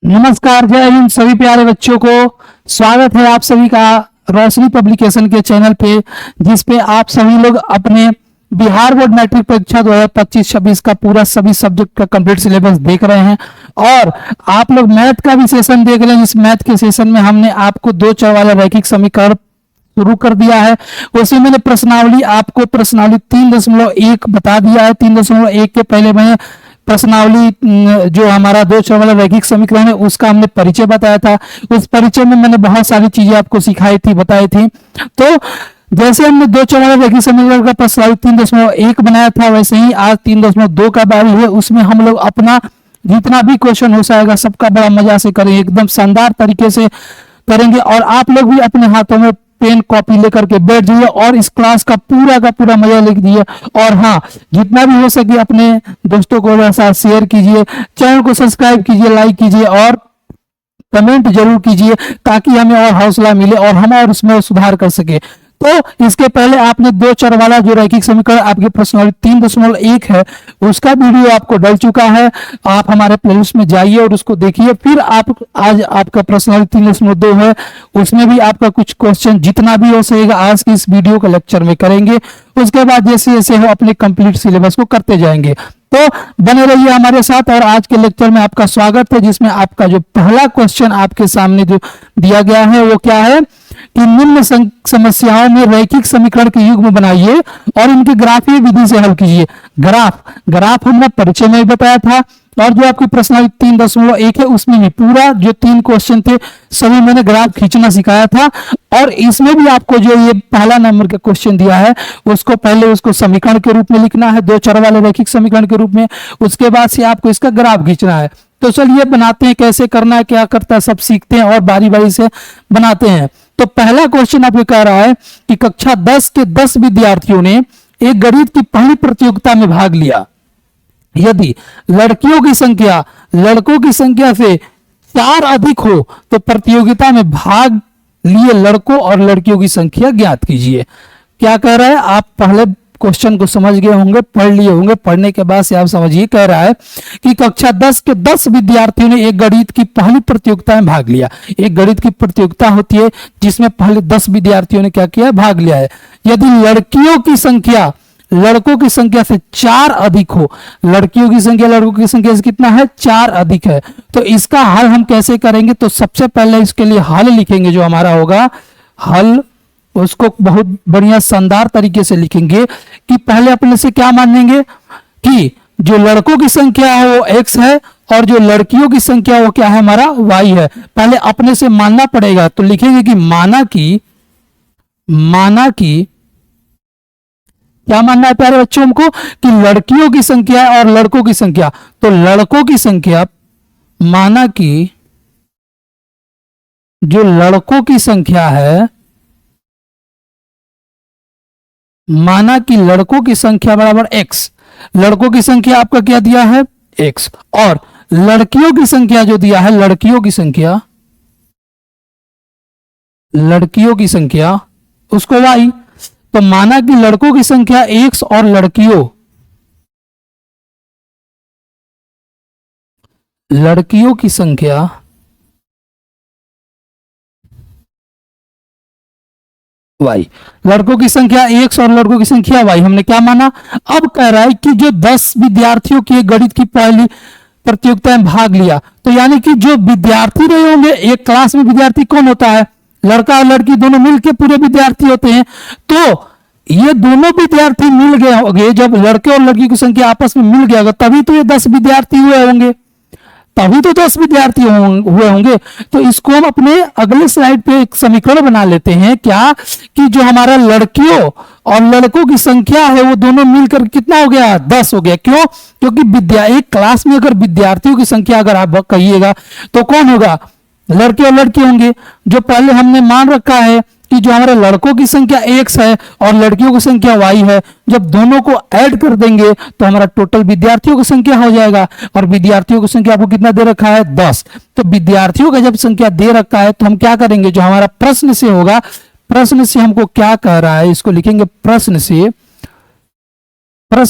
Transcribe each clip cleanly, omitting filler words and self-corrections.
नमस्कार, जय हिंद सभी प्यारे बच्चों को। स्वागत है आप सभी का रोशनी पब्लिकेशन के चैनल पे, जिस पे आप सभी लोग अपने बिहार बोर्ड मैट्रिक परीक्षा 2025-26 का पूरा सभी सब्जेक्ट का कंप्लीट सिलेबस देख रहे हैं। और आप लोग मैथ का भी सेशन देख रहे हैं। इस मैथ के सेशन में हमने आपको दो चर वाला रैखिक समीकरण शुरू कर दिया है। उसी मैंने प्रश्नावली आपको प्रश्नावली 3.1 बता दिया है। 3.1 के पहले मैंने प्रश्नावली जो हमारा दो चर वाला रैखिक समीकरण है उसका हमने परिचय बताया था। उस परिचय में मैंने बहुत सारी चीजें आपको सिखाई थी, बताई थी। तो जैसे हमने दो चर वाला रैखिक समीकरण का प्रश्नावली 3.1 बनाया था, वैसे ही आज 3.2 का बारी है। उसमें हम लोग अपना जितना भी क्वेश्चन हो जाएगा सबका बड़ा मजा से करेंगे, एकदम शानदार तरीके से करेंगे। और आप लोग भी अपने हाथों में पेन कॉपी लेकर के बैठ जाइए और इस क्लास का पूरा मजा लिख दीजिए। और हाँ, जितना भी हो सके अपने दोस्तों को साथ शेयर कीजिए, चैनल को सब्सक्राइब कीजिए, लाइक कीजिए और कमेंट जरूर कीजिए, ताकि हमें और हौसला मिले और हम और उसमें सुधार कर सके। तो इसके पहले आपने दो चर वाला जो रैखिक समीकरण आपके प्रश्नावली 3.1 है उसका वीडियो आपको डल चुका है। आप हमारे प्लेलिस्ट में जाइए और उसको देखिए। फिर आप आज आपका प्रश्नावली 3.2 है, उसमें भी आपका कुछ क्वेश्चन जितना भी हो सकेगा आज की इस वीडियो के लेक्चर में करेंगे। उसके बाद जैसे जैसे हो अपने कंप्लीट सिलेबस को करते जाएंगे। तो बने रहिए हमारे साथ। और आज के लेक्चर में आपका स्वागत है, जिसमें आपका जो पहला क्वेश्चन आपके सामने जो दिया गया है वो क्या है कि निम्न समस्याओं में रैखिक समीकरण के युग्म बनाइए और इनके ग्राफीय विधि से हल कीजिए। ग्राफ हमने परिचय में बताया था। और जो आपकी प्रश्नावली 3.1 है उसमें भी पूरा जो 3 क्वेश्चन थे सभी मैंने ग्राफ खींचना सिखाया था। और इसमें भी आपको जो ये पहला नंबर का क्वेश्चन दिया है उसको पहले उसको समीकरण के रूप में लिखना है, दो चर वाले रैखिक समीकरण के रूप में। उसके बाद से आपको इसका ग्राफ खींचना है। तो चलिए बनाते हैं, कैसे करना है, क्या करता है, सब सीखते हैं और बारी बारी से बनाते हैं। तो पहला क्वेश्चन आपको कह रहा है कि कक्षा 10 के 10 विद्यार्थियों ने एक गणित की पहली प्रतियोगिता में भाग लिया। यदि लड़कियों की संख्या लड़कों की संख्या से 4 अधिक हो तो प्रतियोगिता में भाग लिए लड़कों और लड़कियों की संख्या ज्ञात कीजिए। क्या कह रहा है, आप पहले क्वेश्चन को समझ गए होंगे, पढ़ लिए होंगे। पढ़ने के बाद से आप समझिए, कह रहा है कि कक्षा 10 के 10 विद्यार्थियों ने एक गणित की पहली प्रतियोगिता में भाग लिया। एक गणित की प्रतियोगिता होती है जिसमें पहले 10 विद्यार्थियों ने क्या किया, भाग लिया है। यदि लड़कियों की संख्या लड़कों की संख्या से 4 अधिक हो, लड़कियों की संख्या लड़कों की संख्या से कितना है, 4 अधिक है, तो इसका हल हम कैसे करेंगे। तो सबसे पहले इसके लिए हल लिखेंगे, जो हमारा होगा हल, उसको बहुत बढ़िया शानदार तरीके से लिखेंगे कि पहले अपने से क्या मानेंगे कि जो लड़कों की संख्या है वो x है और जो लड़कियों की संख्या वो क्या है, हमारा y है। पहले अपने से मानना पड़ेगा। तो लिखेंगे कि माना कि क्या मानना है प्यारे बच्चों हमको कि लड़कियों की संख्या और लड़कों की संख्या। तो लड़कों की संख्या, माना कि जो लड़कों की संख्या है, माना कि लड़कों की संख्या बराबर x। लड़कों की संख्या आपका क्या दिया है, x, और लड़कियों की संख्या जो दिया है, लड़कियों की संख्या उसको y। तो माना कि लड़कों की संख्या x और लड़कियों की संख्या y, लड़कों की संख्या x और लड़कों की संख्या y हमने क्या माना। अब कह रहा है कि जो 10 विद्यार्थियों की गणित की पहली प्रतियोगिता में भाग लिया, तो यानी कि जो विद्यार्थी रहे होंगे, एक क्लास में विद्यार्थी कौन होता है, लड़का और लड़की दोनों मिलकर पूरे विद्यार्थी होते हैं। तो ये दोनों विद्यार्थी मिल गए होंगे, जब लड़के और लड़की की संख्या आपस में मिल गया होगा तभी तो ये 10 विद्यार्थी हुए होंगे, तभी तो 10 विद्यार्थी हुए होंगे। तो इसको हम अपने अगले स्लाइड पे एक समीकरण बना लेते हैं, क्या कि जो हमारा लड़कियों और लड़कों की संख्या है वो दोनों मिलकर कितना हो गया, 10 हो गया। क्यों, क्योंकि एक क्लास में अगर विद्यार्थियों की संख्या अगर आप कहिएगा तो कौन होगा, लड़के और लड़की होंगे। जो पहले हमने मान रखा है कि जो हमारे लड़कों की संख्या x है और लड़कियों की संख्या y है, जब दोनों को ऐड कर देंगे तो हमारा टोटल विद्यार्थियों की संख्या हो जाएगा। और विद्यार्थियों की संख्या आपको कितना दे रखा है, 10। तो विद्यार्थियों का जब संख्या दे रखा है तो हम क्या करेंगे, जो हमारा प्रश्न से होगा, प्रश्न से हमको क्या कह रहा है, इसको लिखेंगे प्रश्न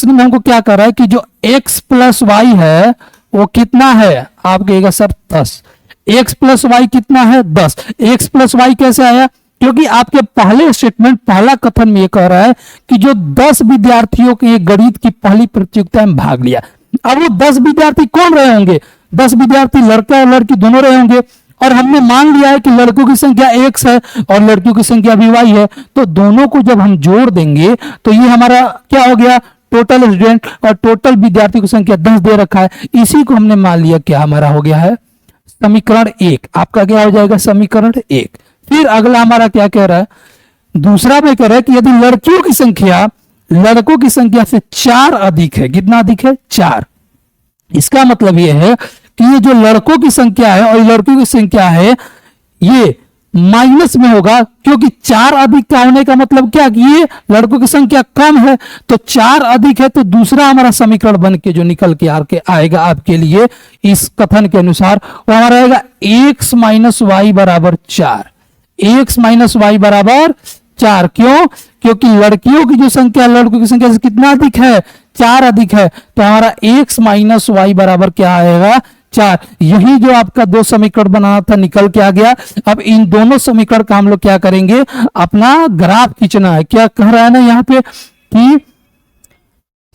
में हमको क्या कह रहा है कि जो x + y है वो कितना है, आप कहिएगा सर 10। x प्लस वाई कितना है 10। x प्लस वाई कैसे आया, क्योंकि आपके पहले स्टेटमेंट पहला कथन में ये कह रहा है कि जो 10 विद्यार्थियों के गणित की पहली प्रतियोगिता में भाग लिया। अब वो 10 विद्यार्थी कौन रहे होंगे, 10 विद्यार्थी लड़का और लड़की दोनों रहे होंगे, और हमने मान लिया है कि लड़कों की संख्या x है और लड़कियों की संख्या भी y है, तो दोनों को जब हम जोड़ देंगे तो ये हमारा क्या हो गया, टोटल स्टूडेंट और टोटल विद्यार्थी की संख्या 10 दे रखा है। इसी को हमने मान लिया क्या हमारा हो गया है समीकरण 1। आपका क्या हो जाएगा समीकरण 1। फिर अगला हमारा क्या कह रहा है, दूसरा में कह रहा है कि यदि लड़कियों की संख्या लड़कों की संख्या से 4 अधिक है, कितना अधिक है 4, इसका मतलब यह है कि ये जो लड़कों की संख्या है और लड़कियों की संख्या है ये माइनस में होगा, क्योंकि 4 अधिक का होने का मतलब क्या कि ये लड़कों की संख्या कम है, तो 4 अधिक है, तो दूसरा हमारा समीकरण बन के जो निकल के आएगा आपके लिए इस कथन के अनुसार वो हमारा आएगा x माइनस वाई बराबर 4। x माइनस वाई बराबर 4 क्यों, क्योंकि लड़कियों की जो संख्या लड़कों की संख्या से कितना अधिक है 4 अधिक है, तो हमारा x माइनस वाई बराबर क्या आएगा 4। यही जो आपका दो समीकरण बनाना था निकल के आ गया। अब इन दोनों समीकरण का हम लोग क्या करेंगे, अपना ग्राफ खींचना है। क्या कह रहा है ना यहाँ पे कि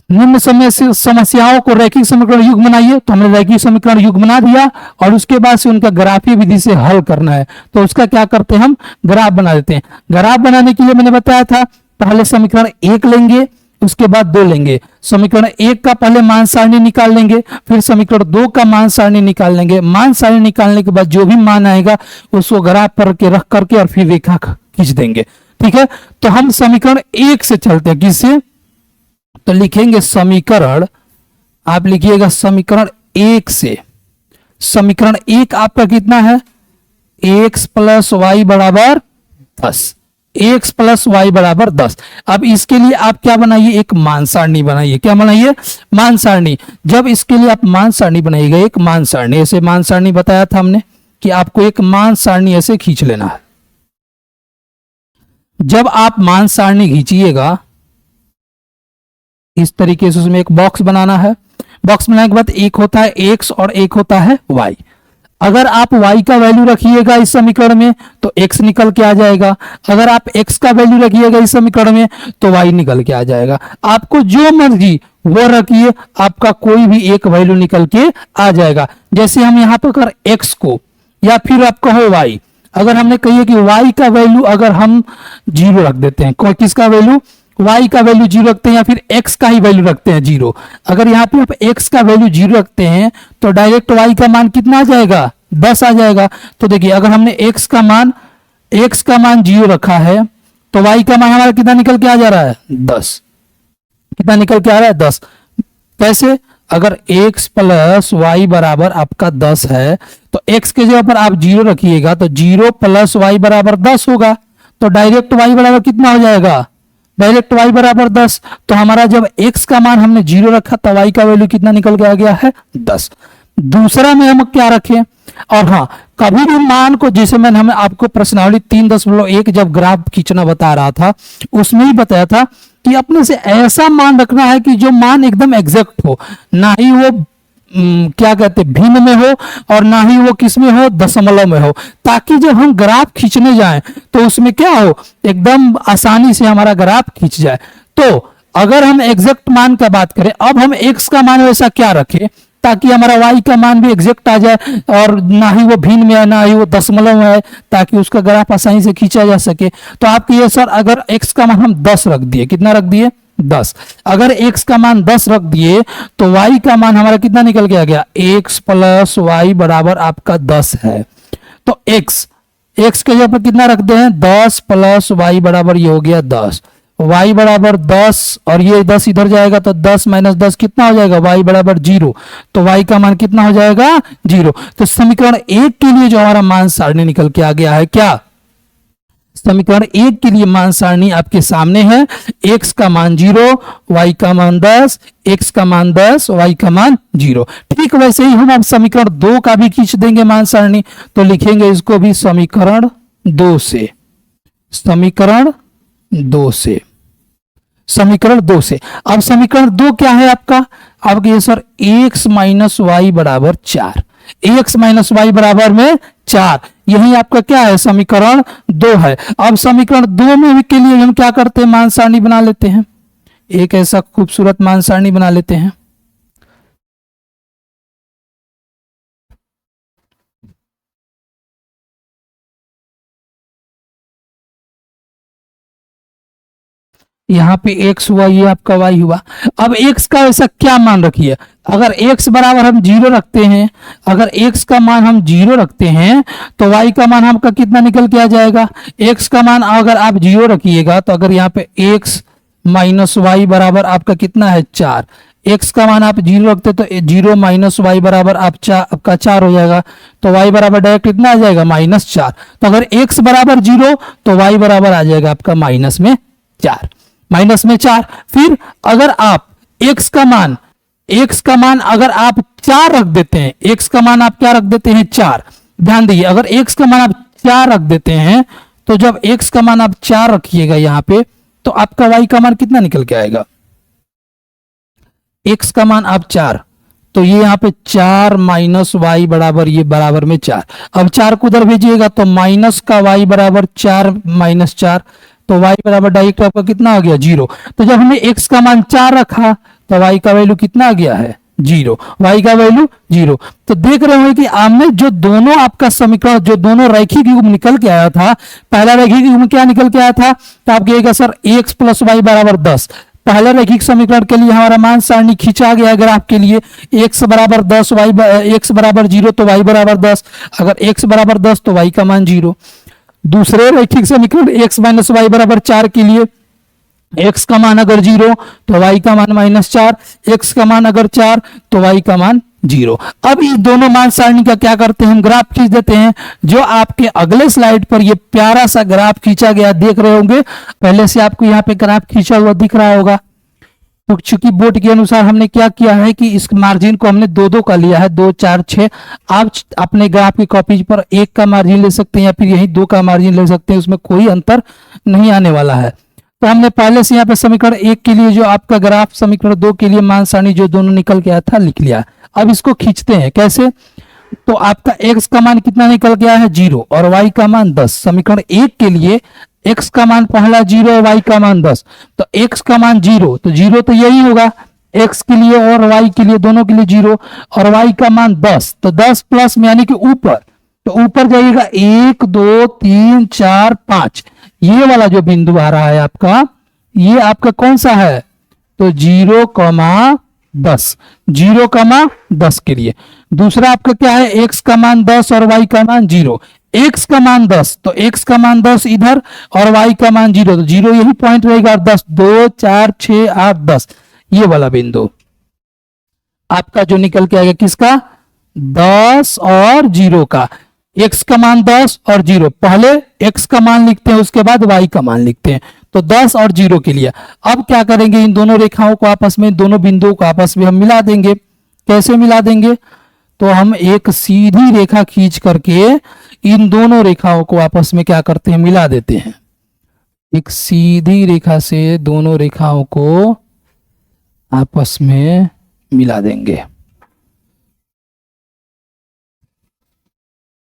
निम्न समस्याओं को रैखिक समीकरण युग्म बनाइए, तो हमने रैखिक समीकरण युग्म बना दिया और उसके बाद से उनका ग्राफीय विधि से हल करना है, तो उसका क्या करते हैं हम ग्राफ बना देते हैं। ग्राफ बनाने के लिए मैंने बताया था पहले समीकरण 1 लेंगे उसके बाद 2 लेंगे, समीकरण 1 का पहले मान सारणी निकाल लेंगे, फिर समीकरण 2 का मान सारणी निकाल लेंगे। मान सारणी निकालने के बाद जो भी मान आएगा उसको ग्राफ पर के रख करके और फिर रेखा खींच देंगे। ठीक है, तो हम समीकरण 1 से चलते हैं, किससे, तो लिखेंगे समीकरण, आप लिखिएगा समीकरण 1 से। समीकरण 1 आपका कितना है x प्लस वाई बराबर 10, x प्लस वाई बराबर 10। अब इसके लिए आप क्या बनाइए, एक मान सारणी बनाइए। क्या बनाइए, मान सारणी। जब इसके लिए आप मान सारणी बनाइएगा, एक मान सारणी, ऐसे मान सारणी बताया था हमने कि आपको एक मान सारणी ऐसे खींच लेना है। जब आप मान सारणी खींचिएगा इस तरीके से उसमें एक बॉक्स बनाना है। बॉक्स बनाने के बाद एक होता है x और एक होता है y। अगर आप y का वैल्यू रखिएगा इस समीकरण में तो x निकल के आ जाएगा, अगर आप x का वैल्यू रखिएगा इस समीकरण में तो y निकल के आ जाएगा। आपको जो मर्जी वो रखिए, आपका कोई भी एक वैल्यू निकल के आ जाएगा। जैसे हम यहाँ पर अगर x को या फिर आप कहो y, अगर हमने कहिए कि y का वैल्यू अगर हम 0 रख देते हैं, कोई किसका वैल्यू y का वैल्यू 0 रखते हैं या फिर x का ही वैल्यू रखते हैं 0, अगर यहाँ पे आप x का वैल्यू 0 रखते हैं तो डायरेक्ट y का मान कितना आ जाएगा 10 आ जाएगा। तो देखिए अगर हमने x का मान 0 रखा है तो y का मान हमारा कितना निकल के आ जा रहा है 10। कितना निकल के आ रहा है 10। कैसे, अगर x प्लस वाई बराबर आपका 10 है तो x के जगह पर आप 0 रखिएगा तो 0 प्लस वाई बराबर 10 होगा, तो डायरेक्ट y बराबर कितना हो जाएगा, डायरेक्ट y बराबर 10। तो हमारा जब x का मान हमने 0 रखा तो y का वैल्यू कितना निकल के आ गया है 10। दूसरा में हम क्या रखें, और हाँ कभी भी मान को, जैसे मैंने हमें आपको प्रश्नावली 3.1 जब ग्राफ खींचना बता रहा था उसमें ही बताया था कि अपने से ऐसा मान रखना है कि जो मान एकदम एग्जैक्ट हो, ना ही वो क्या कहते हैं भिन्न में हो और ना ही वो किस में हो दशमलव में हो, ताकि जब हम ग्राफ खींचने जाएं तो उसमें क्या हो एकदम आसानी से हमारा ग्राफ खींच जाए। तो अगर हम एग्जैक्ट मान का बात करें, अब हम x का मान वैसा क्या रखें ताकि हमारा y का मान भी एग्जैक्ट आ जाए और ना ही वो भिन्न में है ना ही वो दशमलव में है, ताकि उसका ग्राफ आसानी से खींचा जा सके। तो आपके ये सर अगर x का मान हम 10 रख दिए, कितना रख दिए 10, अगर x का मान 10 रख दिए तो y का मान हमारा कितना निकल के आ गया, x प्लस वाई बराबर आपका 10 है। तो x के जगह पर कितना रखते हैं 10 प्लस वाई बराबर ये हो गया 10, y बराबर 10 और ये 10 इधर जाएगा तो 10 माइनस 10 कितना हो जाएगा, y बराबर 0, तो y का मान कितना हो जाएगा 0। तो समीकरण 1 के लिए जो हमारा मान सारणी निकल के आ गया है, क्या समीकरण 1 के लिए मान सारणी आपके सामने है, x का मान 0, y का मान 10, x का मान 10, y का मान 0। ठीक वैसे ही हम अब समीकरण 2 का भी खींच देंगे मान सारणी, तो लिखेंगे इसको भी समीकरण 2 से, समीकरण 2 से, समीकरण 2 से। अब समीकरण 2 क्या है आपका, आपके ये सर x माइनस वाई बराबर 4। एक्स माइनस वाई बराबर में 4। यही आपका क्या है, समीकरण 2 है। अब समीकरण 2 में के लिए हम क्या करते हैं, मान सारणी बना लेते हैं। एक ऐसा खूबसूरत मान सारणी बना लेते हैं। यहाँ पे x हुआ, ये आपका y हुआ। अब x का ऐसा क्या मान रखिए, अगर x बराबर हम 0 रखते हैं, अगर x का मान हम 0 रखते हैं तो y का मान हमका कितना निकल के आ जाएगा। x का मान अगर आप 0 रखिएगा तो अगर यहाँ पे x माइनस वाई बराबर आपका कितना है 4, x का मान आप 0 रखते तो 0 माइनस वाई बराबर आपका 4 हो जाएगा। तो y बराबर डायरेक्ट कितना आ जाएगा, -4। तो अगर x बराबर 0 तो y बराबर आ जाएगा आपका माइनस में 4। फिर अगर आप x का मान अगर आप 4 रख देते हैं, x का मान आप क्या रख देते हैं 4। ध्यान दीजिए, अगर x का मान आप 4 रख देते हैं तो जब x का मान आप 4 रखिएगा यहाँ पे तो आपका y का मान कितना निकल के आएगा। x का मान आप 4, तो ये यहाँ पे 4 माइनस वाई बराबर ये बराबर में 4। अब 4 को उधर भेजिएगा तो माइनस का y बराबर 4 माइनस 4, तो y बराबर डायरेक्ट आपका कितना आ गया 0। तो जब हमने x का मान 4 रखा तो y का वैल्यू कितना आ गया है 0, y का वैल्यू 0। तो देख रहे हो कि आपने जो दोनों आपका समीकरण, जो दोनों रैखिक युग्म निकल के आया था, पहला रैखिक युग्म क्या निकल के आया था, तो आप कहिएगा सर x प्लस वाई बराबर 10। पहले रैखिक समीकरण के लिए हमारा मान सारणी खींचा गया ग्राफ के लिए, x बराबर 10 x बराबर 0 तो y बराबर 10, अगर x बराबर 10 तो y का मान 0। दूसरे रैखिक समीकरण x माइनस वाई बराबर 4 के लिए x का मान अगर 0 तो y का मान -4, x का मान अगर 4 तो y का मान 0। अब इस दोनों मान सारणी का क्या करते हैं, हम ग्राफ खींच देते हैं। जो आपके अगले स्लाइड पर ये प्यारा सा ग्राफ खींचा गया देख रहे होंगे, पहले से आपको यहाँ पे ग्राफ खींचा हुआ दिख रहा होगा। तो चूंकि बोर्ड के अनुसार हमने क्या किया है कि इस मार्जिन को हमने 2-2 का लिया है, 2, 4, 6। आप अपने ग्राफ की कॉपी पर 1 का मार्जिन ले सकते हैं या फिर यही 2 का मार्जिन ले सकते हैं, उसमें कोई अंतर नहीं आने वाला है। तो हमने पहले से यहाँ पे समीकरण 1 के लिए जो आपका ग्राफ, समीकरण 2 के लिए मान सारणी जो दोनों निकल के आया था लिख लिया। अब इसको खींचते हैं कैसे, तो आपका x का मान कितना निकल गया है 0 और y का मान 10। समीकरण 1 के लिए x का मान पहला 0 और y का मान 10, तो x का मान 0 तो 0 तो यही होगा x के लिए और y के लिए, दोनों के लिए 0, और y का मान 10 तो 10 प्लस में यानी कि ऊपर, तो ऊपर जाइएगा 1 2 3 4 5, ये वाला जो बिंदु आ रहा है आपका, ये आपका कौन सा है, तो 0,10, 0,10 के लिए। दूसरा आपका क्या है, x का मान 10 और y का मान 0। x का मान 10 तो x का मान 10 इधर और y का मान 0, तो 0 यही पॉइंट रहेगा, और 10 2 4 6 8 10, ये वाला बिंदु आपका जो निकल के आएगा किसका, 10 और 0 का। x का मान 10 और 0, पहले x का मान लिखते हैं उसके बाद y का मान लिखते हैं, तो 10 और 0 के लिए। अब क्या करेंगे, इन दोनों रेखाओं को आपस में, दोनों बिंदुओं को आपस में हम मिला देंगे। कैसे मिला देंगे, तो हम एक सीधी रेखा खींच करके इन दोनों रेखाओं को आपस में क्या करते हैं, मिला देते हैं। एक सीधी रेखा से दोनों रेखाओं को आपस में मिला देंगे।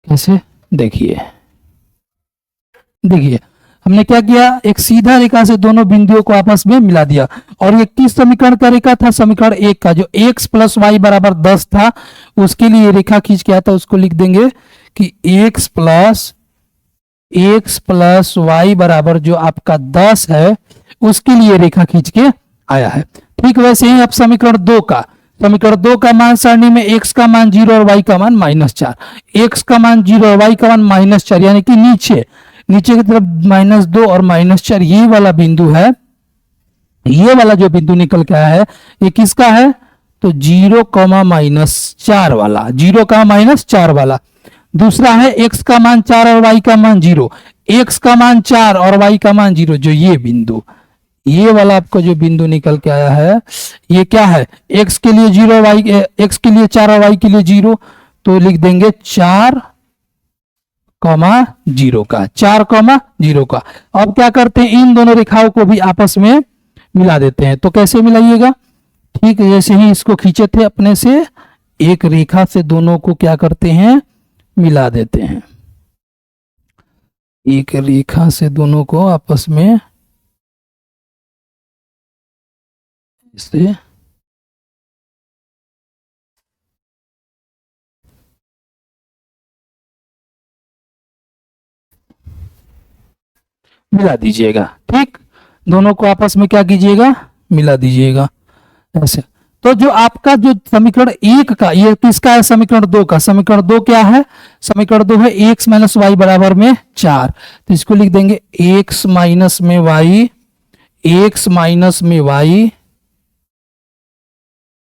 कैसे, देखिए हमने क्या किया, एक सीधा रेखा से दोनों बिंदुओं को आपस में मिला दिया। और ये किस समीकरण का रेखा था, समीकरण 1 का, जो x प्लस वाई बराबर 10 था, उसके लिए रेखा खींच के आया था। उसको लिख देंगे कि x प्लस वाई बराबर जो आपका 10 है, उसके लिए रेखा खींच के आया है। ठीक वैसे ही अब समीकरण 2 का, समीकरण 2 का मान सारणी में x का मान 0 और y का मान -4, x का मान 0 और y का मान -4, यानी कि नीचे की तरफ -2 और -4, ये वाला बिंदु है। ये वाला जो बिंदु निकल के आया है ये किसका है, तो 0,-4 वाला, 0,-4 वाला। दूसरा है x का मान 4 और y का मान 0, x का मान 4 और y का मान 0, जो ये बिंदु, ये वाला आपको जो बिंदु निकल के आया है, ये क्या है, x के लिए 0, x के लिए 4 और y के लिए 0, तो लिख देंगे 4,0 का, 4,0 का। अब क्या करते हैं, इन दोनों रेखाओं को भी आपस में मिला देते हैं। तो कैसे मिलाइएगा, ठीक जैसे ही इसको खींचे थे अपने से, एक रेखा से दोनों को क्या करते हैं, मिला देते हैं। एक रेखा से दोनों को आपस में इसे मिला दीजिएगा। ठीक, दोनों को आपस में क्या कीजिएगा, मिला दीजिएगा ऐसे। तो जो आपका जो समीकरण एक का, ये किसका है, समीकरण दो का। समीकरण दो क्या है, समीकरण दो है एक्स माइनस वाई बराबर में 4। तो इसको लिख देंगे एक्स माइनस में वाई, एक्स माइनस में वाई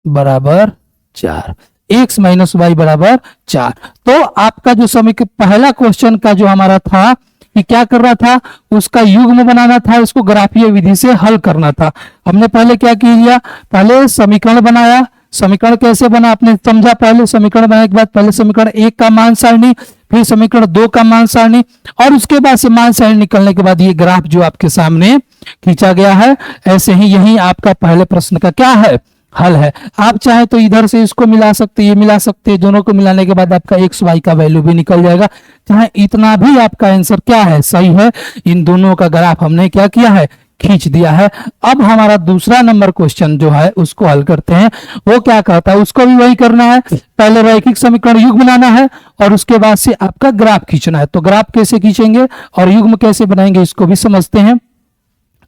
बराबर 4, एक्स माइनस वाई बराबर 4। तो आपका जो समीकरण पहला क्वेश्चन का जो हमारा था कि क्या कर रहा था, उसका युग्म बनाना था, इसको ग्राफीय विधि से हल करना था। हमने पहले क्या किया, पहले समीकरण बनाया। समीकरण कैसे बना आपने समझा, पहले समीकरण बनाने के बाद पहले समीकरण एक का मान सारणी, फिर समीकरण दो का मान सारणी, और उसके बाद से मान सारणी निकलने के बाद ये ग्राफ जो आपके सामने खींचा गया है। ऐसे ही यही आपका पहले प्रश्न का क्या है, हल है। आप चाहे तो इधर से इसको मिला सकते, ये मिला सकते, दोनों को मिलाने के बाद आपका एक्स वाई का वैल्यू भी निकल जाएगा। चाहे इतना भी आपका आंसर क्या है, सही है। इन दोनों का ग्राफ हमने क्या किया है, खींच दिया है। अब हमारा दूसरा नंबर क्वेश्चन जो है उसको हल करते हैं। वो क्या कहता है, उसको भी वही करना है। पहले रैखिक समीकरण युग्म बनाना है और उसके बाद से आपका ग्राफ खींचना है। तो ग्राफ कैसे खींचेंगे और युग्म कैसे बनाएंगे इसको भी समझते हैं।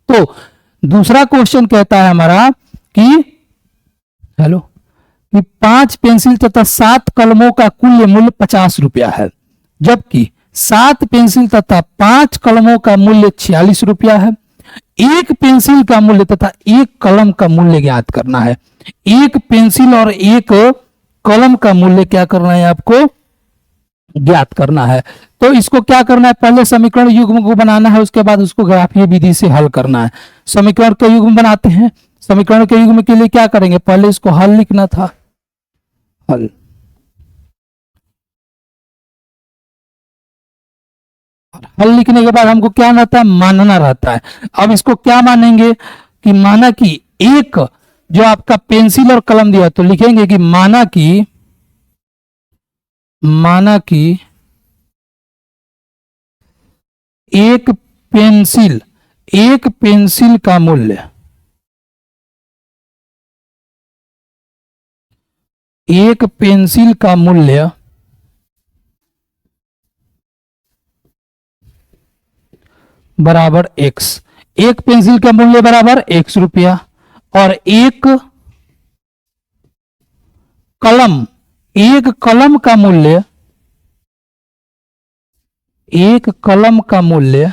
तो दूसरा क्वेश्चन कहता है हमारा कि हेलो, कि 5 पेंसिल तथा 7 कलमों का कुल मूल्य 50 रुपया है, जबकि 7 पेंसिल तथा 5 कलमों का मूल्य 46 रुपया है। एक पेंसिल का मूल्य तथा एक कलम का मूल्य ज्ञात करना है। एक पेंसिल और एक कलम का मूल्य क्या करना है, आपको ज्ञात करना है। तो इसको क्या करना है, पहले समीकरण युग्म को बनाना है, उसके बाद उसको ग्राफीय विधि से हल करना है। समीकरण का युग्म बनाते हैं। समीकरण के युग्म के लिए क्या करेंगे, पहले इसको हल लिखना था, हल। हल लिखने के बाद हमको क्या रहता है, मानना रहता है। अब इसको क्या मानेंगे कि माना कि एक जो आपका पेंसिल और कलम दिया, तो लिखेंगे कि माना कि एक पेंसिल का मूल्य, एक पेंसिल का मूल्य बराबर x, एक पेंसिल का मूल्य बराबर x रुपया, और एक कलम का मूल्य, एक कलम का मूल्य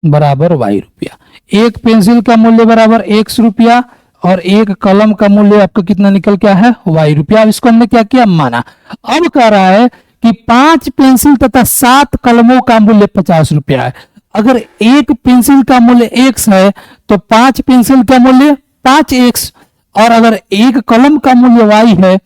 बराबर y रुपया। एक पेंसिल का मूल्य बराबर x रुपया और एक कलम का मूल्य आपका कितना निकल क्या है, y रुपया। अब इसको हमने क्या किया, माना। अब कह रहा है कि 5 पेंसिल तथा 7 कलमों का मूल्य 50 रुपया है। अगर एक पेंसिल का मूल्य x है तो 5 पेंसिल का मूल्य 5x, और अगर एक कलम का मूल्य y है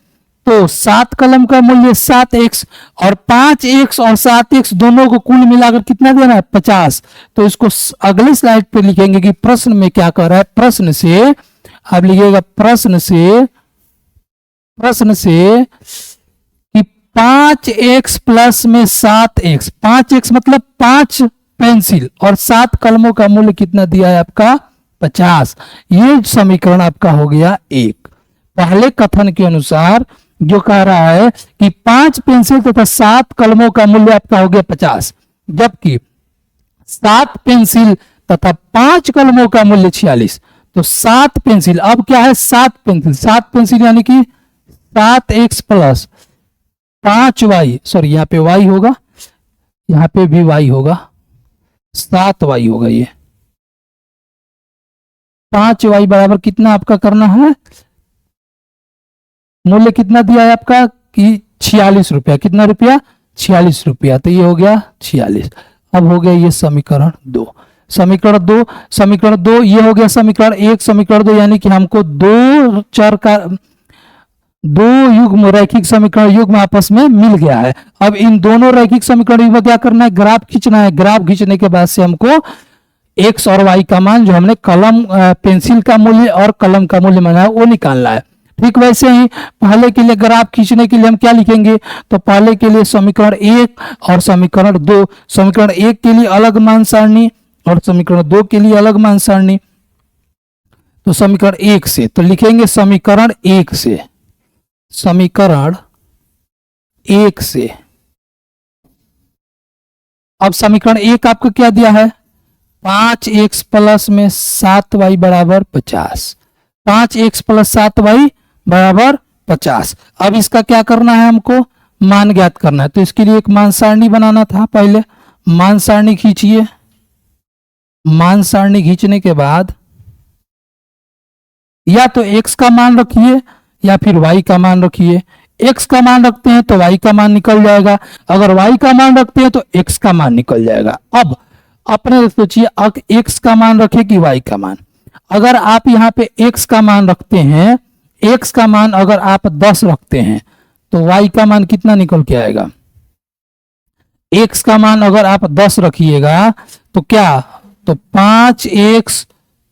तो 7 कलम का मूल्य 7x, और 5x और 7x दोनों को कुल मिलाकर कितना देना है, 50। तो इसको अगले स्लाइड पे लिखेंगे कि प्रश्न में क्या कह रहा है। प्रश्न से अब लिखिएगा, प्रश्न से कि 5x प्लस में 7x, 5x मतलब 5 पेंसिल और 7 कलमों का मूल्य कितना दिया है आपका, 50। ये समीकरण आपका हो गया एक। पहले कथन के अनुसार जो कह रहा है कि 5 पेंसिल तथा 7 कलमों का मूल्य आपका हो गया 50, जबकि 7 पेंसिल तथा 5 कलमों का मूल्य 46। तो 7 पेंसिल, अब क्या है, 7 पेंसिल यानी कि 7x प्लस 5y, सॉरी यहाँ पे y होगा, यहाँ पे भी y होगा, 7y होगा। ये 5y बराबर कितना आपका करना है, मूल्य कितना दिया है आपका कि 46 रुपया। कितना रुपया, 46 रुपया। तो ये हो गया 46। अब हो गया ये समीकरण दो। समीकरण दो ये हो गया समीकरण एक। समीकरण दो यानी कि हमको दो चर का दो युग्म रैखिक समीकरण युग्म आपस में मिल गया है। अब इन दोनों रैखिक समीकरण युग्म क्या करना है, ग्राफ खींचना है। ग्राफ खींचने के बाद से हमको x और y का मान जो हमने कलम पेंसिल का मूल्य और कलम का मूल्य माना है वो निकालना है। ठीक वैसे ही पहले के लिए ग्राफ खींचने के लिए हम क्या लिखेंगे, तो पहले के लिए समीकरण 1 और समीकरण 2, समीकरण 1 के लिए अलग मान सारणी और समीकरण 2 के लिए अलग मान सारणी। तो समीकरण 1 से तो लिखेंगे समीकरण 1 से, समीकरण 1 से। अब समीकरण 1 आपको क्या दिया है, 5x प्लस में 7y बराबर 50, 5x प्लस 7y बराबर 50। अब इसका क्या करना है, हमको मान ज्ञात करना है, तो इसके लिए एक मान सारणी बनाना था। पहले मान सारणी खींचिए, मान सारणी खींचने के बाद या तो x का मान रखिए या फिर y का मान रखिए। x का मान रखते हैं तो y का मान निकल जाएगा, अगर y का मान रखते हैं तो x का मान निकल जाएगा। अब अपने सोचिए x का मान रखे कि y का मान। अगर आप यहाँ पे x का मान रखते हैं, x का मान अगर आप 10 रखते हैं तो y का मान कितना निकल के आएगा। x का मान अगर आप 10 रखिएगा तो क्या, तो 5x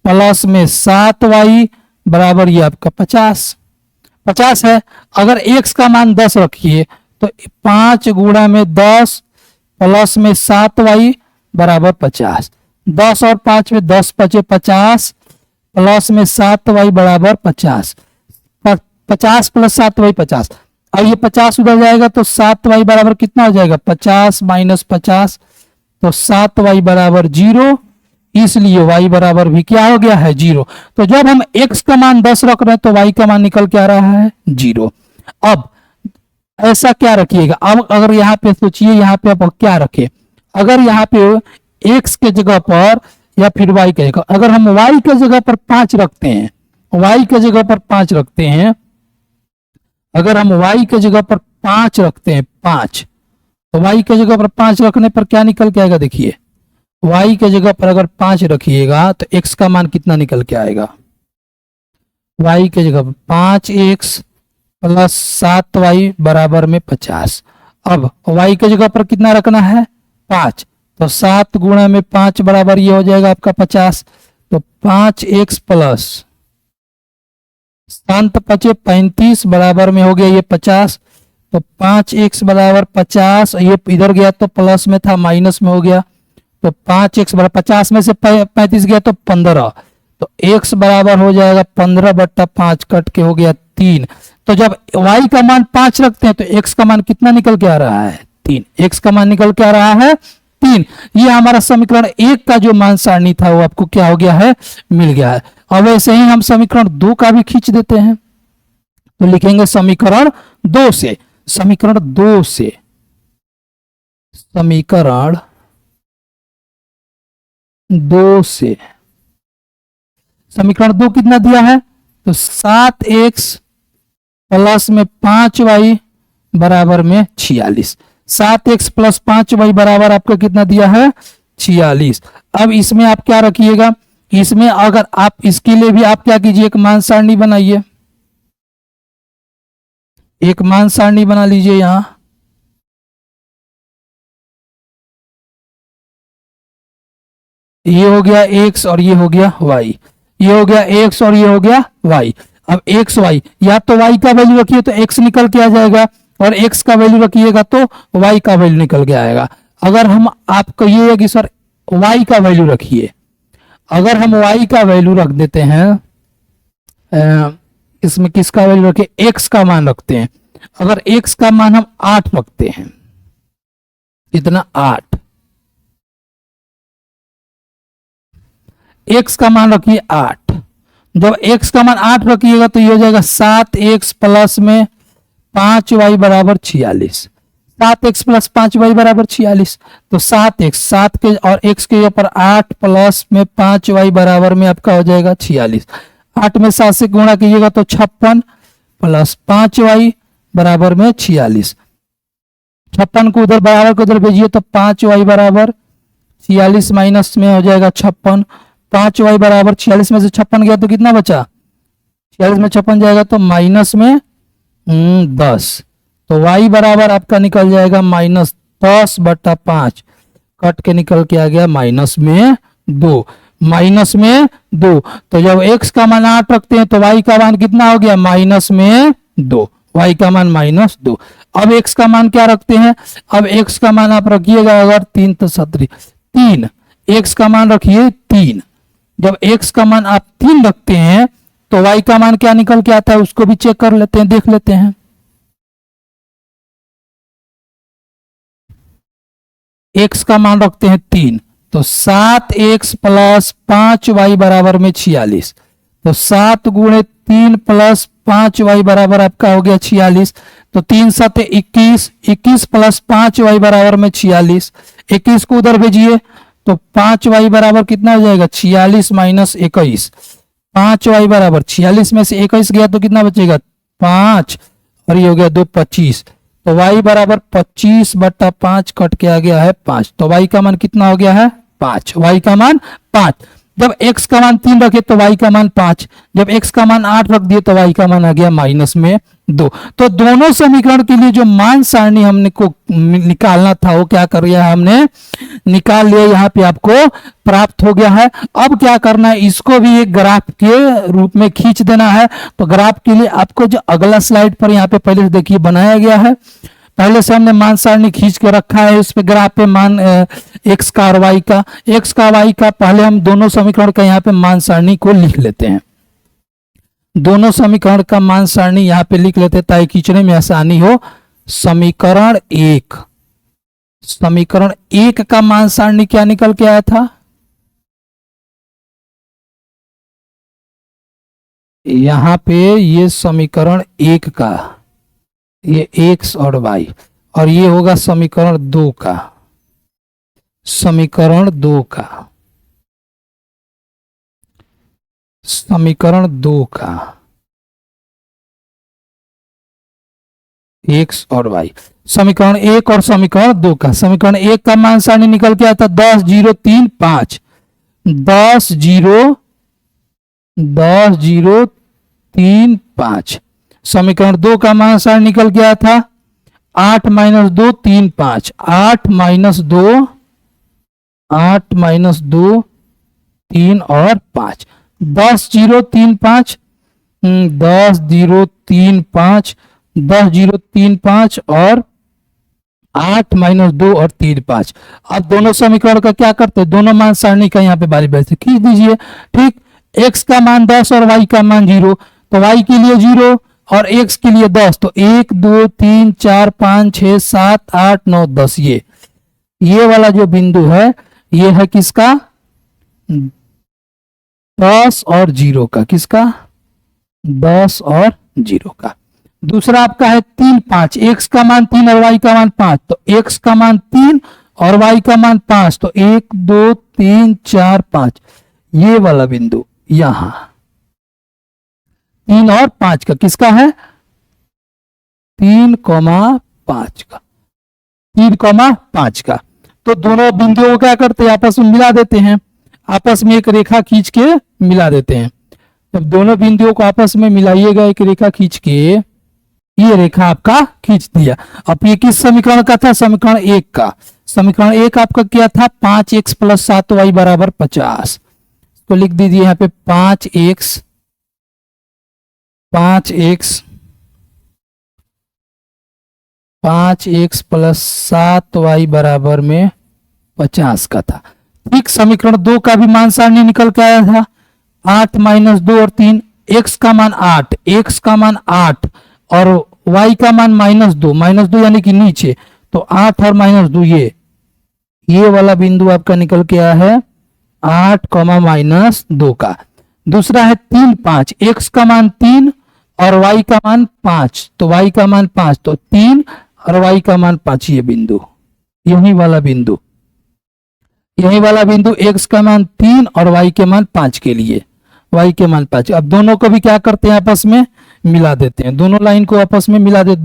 प्लस में 7y बराबर ये आपका 50 है। अगर x का मान 10 रखिए तो 5 गुणा में 10 प्लस में 7y बराबर 50, 10 और 5 में 10 बचे 50 प्लस में 7y बराबर 50, 50 प्लस 7y 50। अब ये 50 उधर जाएगा तो 7y बराबर कितना हो जाएगा, 50 माइनस 50, तो 7y बराबर 0, इसलिए y बराबर भी क्या हो गया है 0। तो जब हम x का मान 10 रख रहे हैं तो y का मान निकल के आ रहा है 0। अब ऐसा क्या रखिएगा, अब अगर यहाँ पे सोचिए, यहाँ पे आप क्या रखें, अगर यहाँ पे x के जगह पर या फिर y के जगह, अगर हम y के जगह पर 5 रखते हैं, y के जगह पर 5 रखते हैं, अगर हम y के जगह पर 5 रखते हैं 5, तो y के जगह पर 5 रखने पर क्या निकल के आएगा, देखिए y के जगह पर अगर 5 रखिएगा तो x का मान कितना निकल के आएगा, y के जगह पर 5x प्लस 7y बराबर में 50। अब y के जगह पर कितना रखना है 5, तो 7 गुणा में 5 बराबर ये हो जाएगा आपका 50, तो 5x प्लस 7 पचे 35 बराबर में हो गया ये 50, तो 5x बराबर 50, ये इधर गया तो प्लस में था माइनस में हो गया, तो 5x बराबर 50 में से 35 गया तो 15, तो x बराबर हो जाएगा 15/5 कट के हो गया 3। तो जब y का मान 5 रखते हैं तो x का मान कितना निकल के आ रहा है 3, x का मान निकल के आ रहा है 3। ये हमारा समीकरण 1 का जो मान सारणी था वो आपको क्या हो गया है, मिल गया है। अब ऐसे ही हम समीकरण 2 का भी खींच देते हैं, तो लिखेंगे समीकरण 2 से, समीकरण 2 से, समीकरण 2 से, समीकरण 2 कितना दिया है, तो 7x प्लस में 5y बराबर में 46, 7x प्लस 5y बराबर आपको कितना दिया है 46। अब इसमें आप क्या रखिएगा, इसमें अगर आप इसके लिए भी आप क्या कीजिए, एक मान सारणी बनाइए, एक मान सारणी बना लीजिए। यहां ये हो गया x और ये हो गया y, ये हो गया x और ये हो गया y। अब x y, या तो y का वैल्यू रखिए तो x निकल के आ जाएगा, और x का वैल्यू रखिएगा तो y का वैल्यू निकल के आएगा। अगर हम आप कहिए कि सर y का वैल्यू रखिए, अगर हम y का वैल्यू रख देते हैं, इसमें किसका वैल्यू रखे, x का मान रखते हैं, अगर x का मान हम 8 रखते हैं, इतना 8, x का मान रखिए 8, जब x का मान 8 रखिएगा तो ये हो जाएगा 7x प्लस में 5y बराबर 46, 7x प्लस 5y बराबर 46, तो 7x 7 के और x के ऊपर 8 प्लस में 5y बराबर में आपका हो जाएगा 46, 8 में 7 से गुणा कीजिएगा तो 56 प्लस 5y बराबर में 46, 56 को उधर बराबर को उधर भेजिए तो 5y बराबर 46 माइनस में हो जाएगा 56, 5y बराबर 46 में से 56 गया तो कितना बचा, 46 में 56 जाएगा तो माइनस में 10, तो y बराबर आपका निकल जाएगा -10/5, कट के निकल के आ गया -2, माइनस में 2। तो जब x का मान 8 रखते हैं तो y का मान कितना हो गया, माइनस में 2, y का मान माइनस 2। अब x का मान क्या रखते हैं, अब x का मान आप रखिएगा अगर 3 तो 3, x का मान रखिए 3। जब x का मान आप 3 रखते हैं तो y का मान क्या निकल के आता है, उसको भी चेक कर लेते हैं, देख लेते हैं। x का मान रखते हैं 3, तो 7x प्लस 5y बराबर में 46। तो 7 गुणे 3 प्लस 5y बराबर आपका हो गया 46। तो 3 7 21, 21 प्लस 5y बराबर में 46। 21 को उधर भेजिए तो 5y बराबर कितना हो जाएगा, 46 माइनस 21। 5y बराबर 46 में से 21 गया तो कितना बचेगा, 5, और ये हो गया 2 25। तो y बराबर 25/5 कट के आ गया है 5। तो y का मान कितना हो गया है, 5। y का मान 5। जब x का मान 3 रखे तो y का मान 5। जब x का मान 8 रख दिए तो y का मान आ गया माइनस में 2। तो दोनों समीकरण के लिए जो मान सारणी हमने को निकालना था वो क्या कर लिया, हमने निकाल लिया, यहाँ पे आपको प्राप्त हो गया है। अब क्या करना है, इसको भी एक ग्राफ के रूप में खींच देना है। तो ग्राफ के लिए आपको जो अगला स्लाइड पर यहाँ पे पहले से देखिए बनाया गया है, पहले से हमने मान सारणी खींच के रखा है। इस पे ग्राफ पे मान x का और y का, x का y का, पहले हम दोनों समीकरण का यहाँ पे मान सारणी को लिख लेते हैं। दोनों समीकरण का मान सारणी यहाँ पे लिख लेते हैं ताकि खींचने में आसानी हो। समीकरण 1, समीकरण 1 का मान सारणी क्या निकल के आया था, यहाँ पे ये समीकरण 1 का, ये x और y, और ये होगा समीकरण 2 का, समीकरण 2 का, समीकरण 2 का x और y, समीकरण 1 और समीकरण 2 का। समीकरण 1 का मान सारणी निकल के आता 10 0 3 5, 10 0 10 0 3 5। समीकरण 2 का मान सारणी निकल गया था 8 माइनस 2 3 5, 8 माइनस 2 8 माइनस 2 3 और 5, 10 0 3 5, 10 0 3 5, 10 0 3 5 और 8 माइनस 2 और 3 5। अब दोनों समीकरण का क्या करते हैं, दोनों मान सारणी का यहाँ पे बारी बारी से खींच दीजिए। ठीक, x का मान 10 और y का मान 0, तो y के लिए 0 और x के लिए 10, तो 1 2 3 4 5 6 7 8 9 10। ये वाला जो बिंदु है ये है किसका, 10 और 0 का, किसका, 10 और 0 का। दूसरा आपका है 3 5, x का मान 3 और y का मान 5, तो x का मान 3 और y का मान 5, तो 1 2 3 4 5। ये वाला बिंदु यहां 3 और 5 का, किसका है, 3,5 का, 3,5 का। तो दोनों बिंदुओं को क्या करते हैं, आपस में मिला देते हैं, आपस में एक रेखा खींच के मिला देते हैं। जब दोनों बिंदुओं को आपस में मिलाइएगा एक रेखा खींच के, ये रेखा आपका खींच दिया। अब ये किस समीकरण का था, समीकरण 1 का। समीकरण 1 आपका क्या था, 5x प्लस 7y बराबर 50। तो लिख दीजिए यहाँ पे 5x 5x प्लस 7y बराबर में 50 का था। ठीक, समीकरण 2 का भी मान सारणी निकल के आया था 8 माइनस 2 और 3, x का मान 8, x का मान 8 और y का मान माइनस 2 यानी कि नीचे, तो 8 और माइनस 2, ये वाला बिंदु आपका निकल के आया है 8 माइनस 2 का। दूसरा है 3 5, x का मान 3 और y का मान 5, तो y का मान 5, तो 3 और y का मान 5। ये बिंदु, यही वाला बिंदु, यही वाला बिंदु x का मान 3 और y के मान 5 के लिए, y के मान 5। अब दोनों को भी क्या करते हैं, आपस में मिला देते हैं। दोनों लाइन को आपस में मिला देते,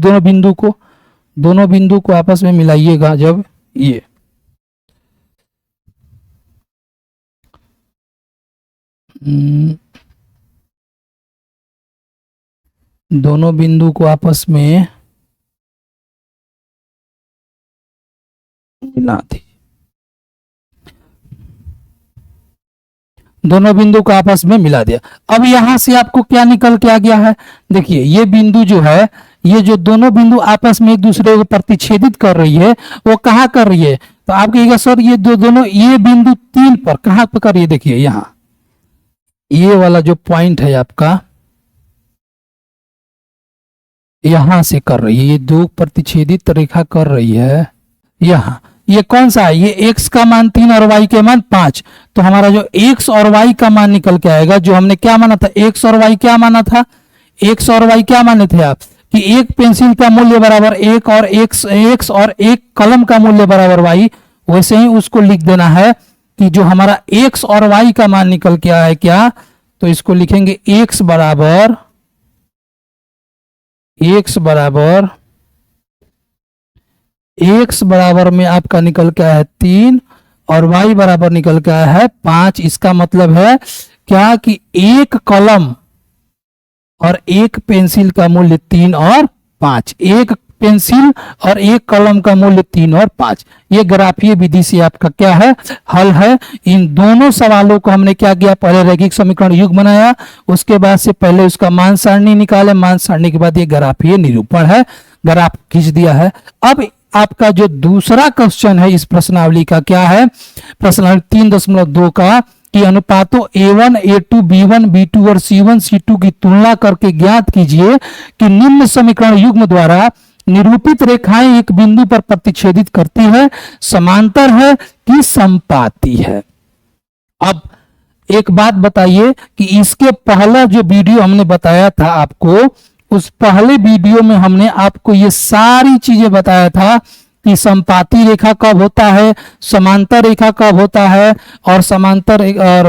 दोनों बिंदु को आपस में मिलाइएगा। जब ये दोनों बिंदु को आपस में मिला दी, दोनों बिंदु को आपस में मिला दिया। अब यहां से आपको क्या निकल के आ गया है, देखिए ये बिंदु जो है, ये जो दोनों बिंदु आपस में एक दूसरे को प्रतिच्छेदित कर रही है, वो कहाँ कर रही है, तो आप कहिएगा सर ये दोनों ये बिंदु 3 पर कहां पर कर रही है, देखिए यहां ये वाला जो पॉइंट है आपका यहां से कर रही है, ये दो प्रतिच्छेदित रेखा कर रही है यहां। ये कौन सा है, ये x का मान 3 और y के मान 5, तो हमारा जो x और y का मान निकल के आएगा, जो हमने क्या माना था, x और y क्या माना था, x और y क्या माने थे आप, कि एक पेंसिल का मूल्य बराबर एक और x और एक कलम का मूल्य बराबर y, वैसे ही उसको लिख देना है कि जो हमारा x और y का मान निकल के आया है क्या, तो इसको लिखेंगे x बराबर x बराबर में आपका निकल के आया है 3 और y बराबर निकल के आया है 5। इसका मतलब है क्या कि एक कलम और एक पेंसिल का मूल्य 3 और 5, एक पेंसिल और एक कलम का मूल्य 3 और 5। ये ग्राफीय विधि से आपका क्या है, हल है। इन दोनों सवालों को हमने क्या किया, पहले रैखिक समीकरण युग बनाया, उसके बाद से पहले उसका मान सारणी निकाले, मान सारणी के बाद ये ग्राफीय निरूपण है, ग्राफ खींच दिया है। अब आपका जो दूसरा क्वेश्चन है इस प्रश्नावली का क्या है, प्रश्नावली 3.2 का, कि अनुपातों a1, a2, b1, b2 और c1, c2 की तुलना करके ज्ञात कीजिए कि निम्न समीकरण युग्म द्वारा निरूपित रेखाएं एक बिंदु पर प्रतिच्छेदित करती है, समांतर है कि समपाती है। अब एक बात बताइए कि इसके पहला जो वीडियो हमने बताया था आपको, उस पहले वीडियो में हमने आपको ये सारी चीजें बताया था कि समपाती रेखा कब होता है, समांतर रेखा कब होता है, और समांतर और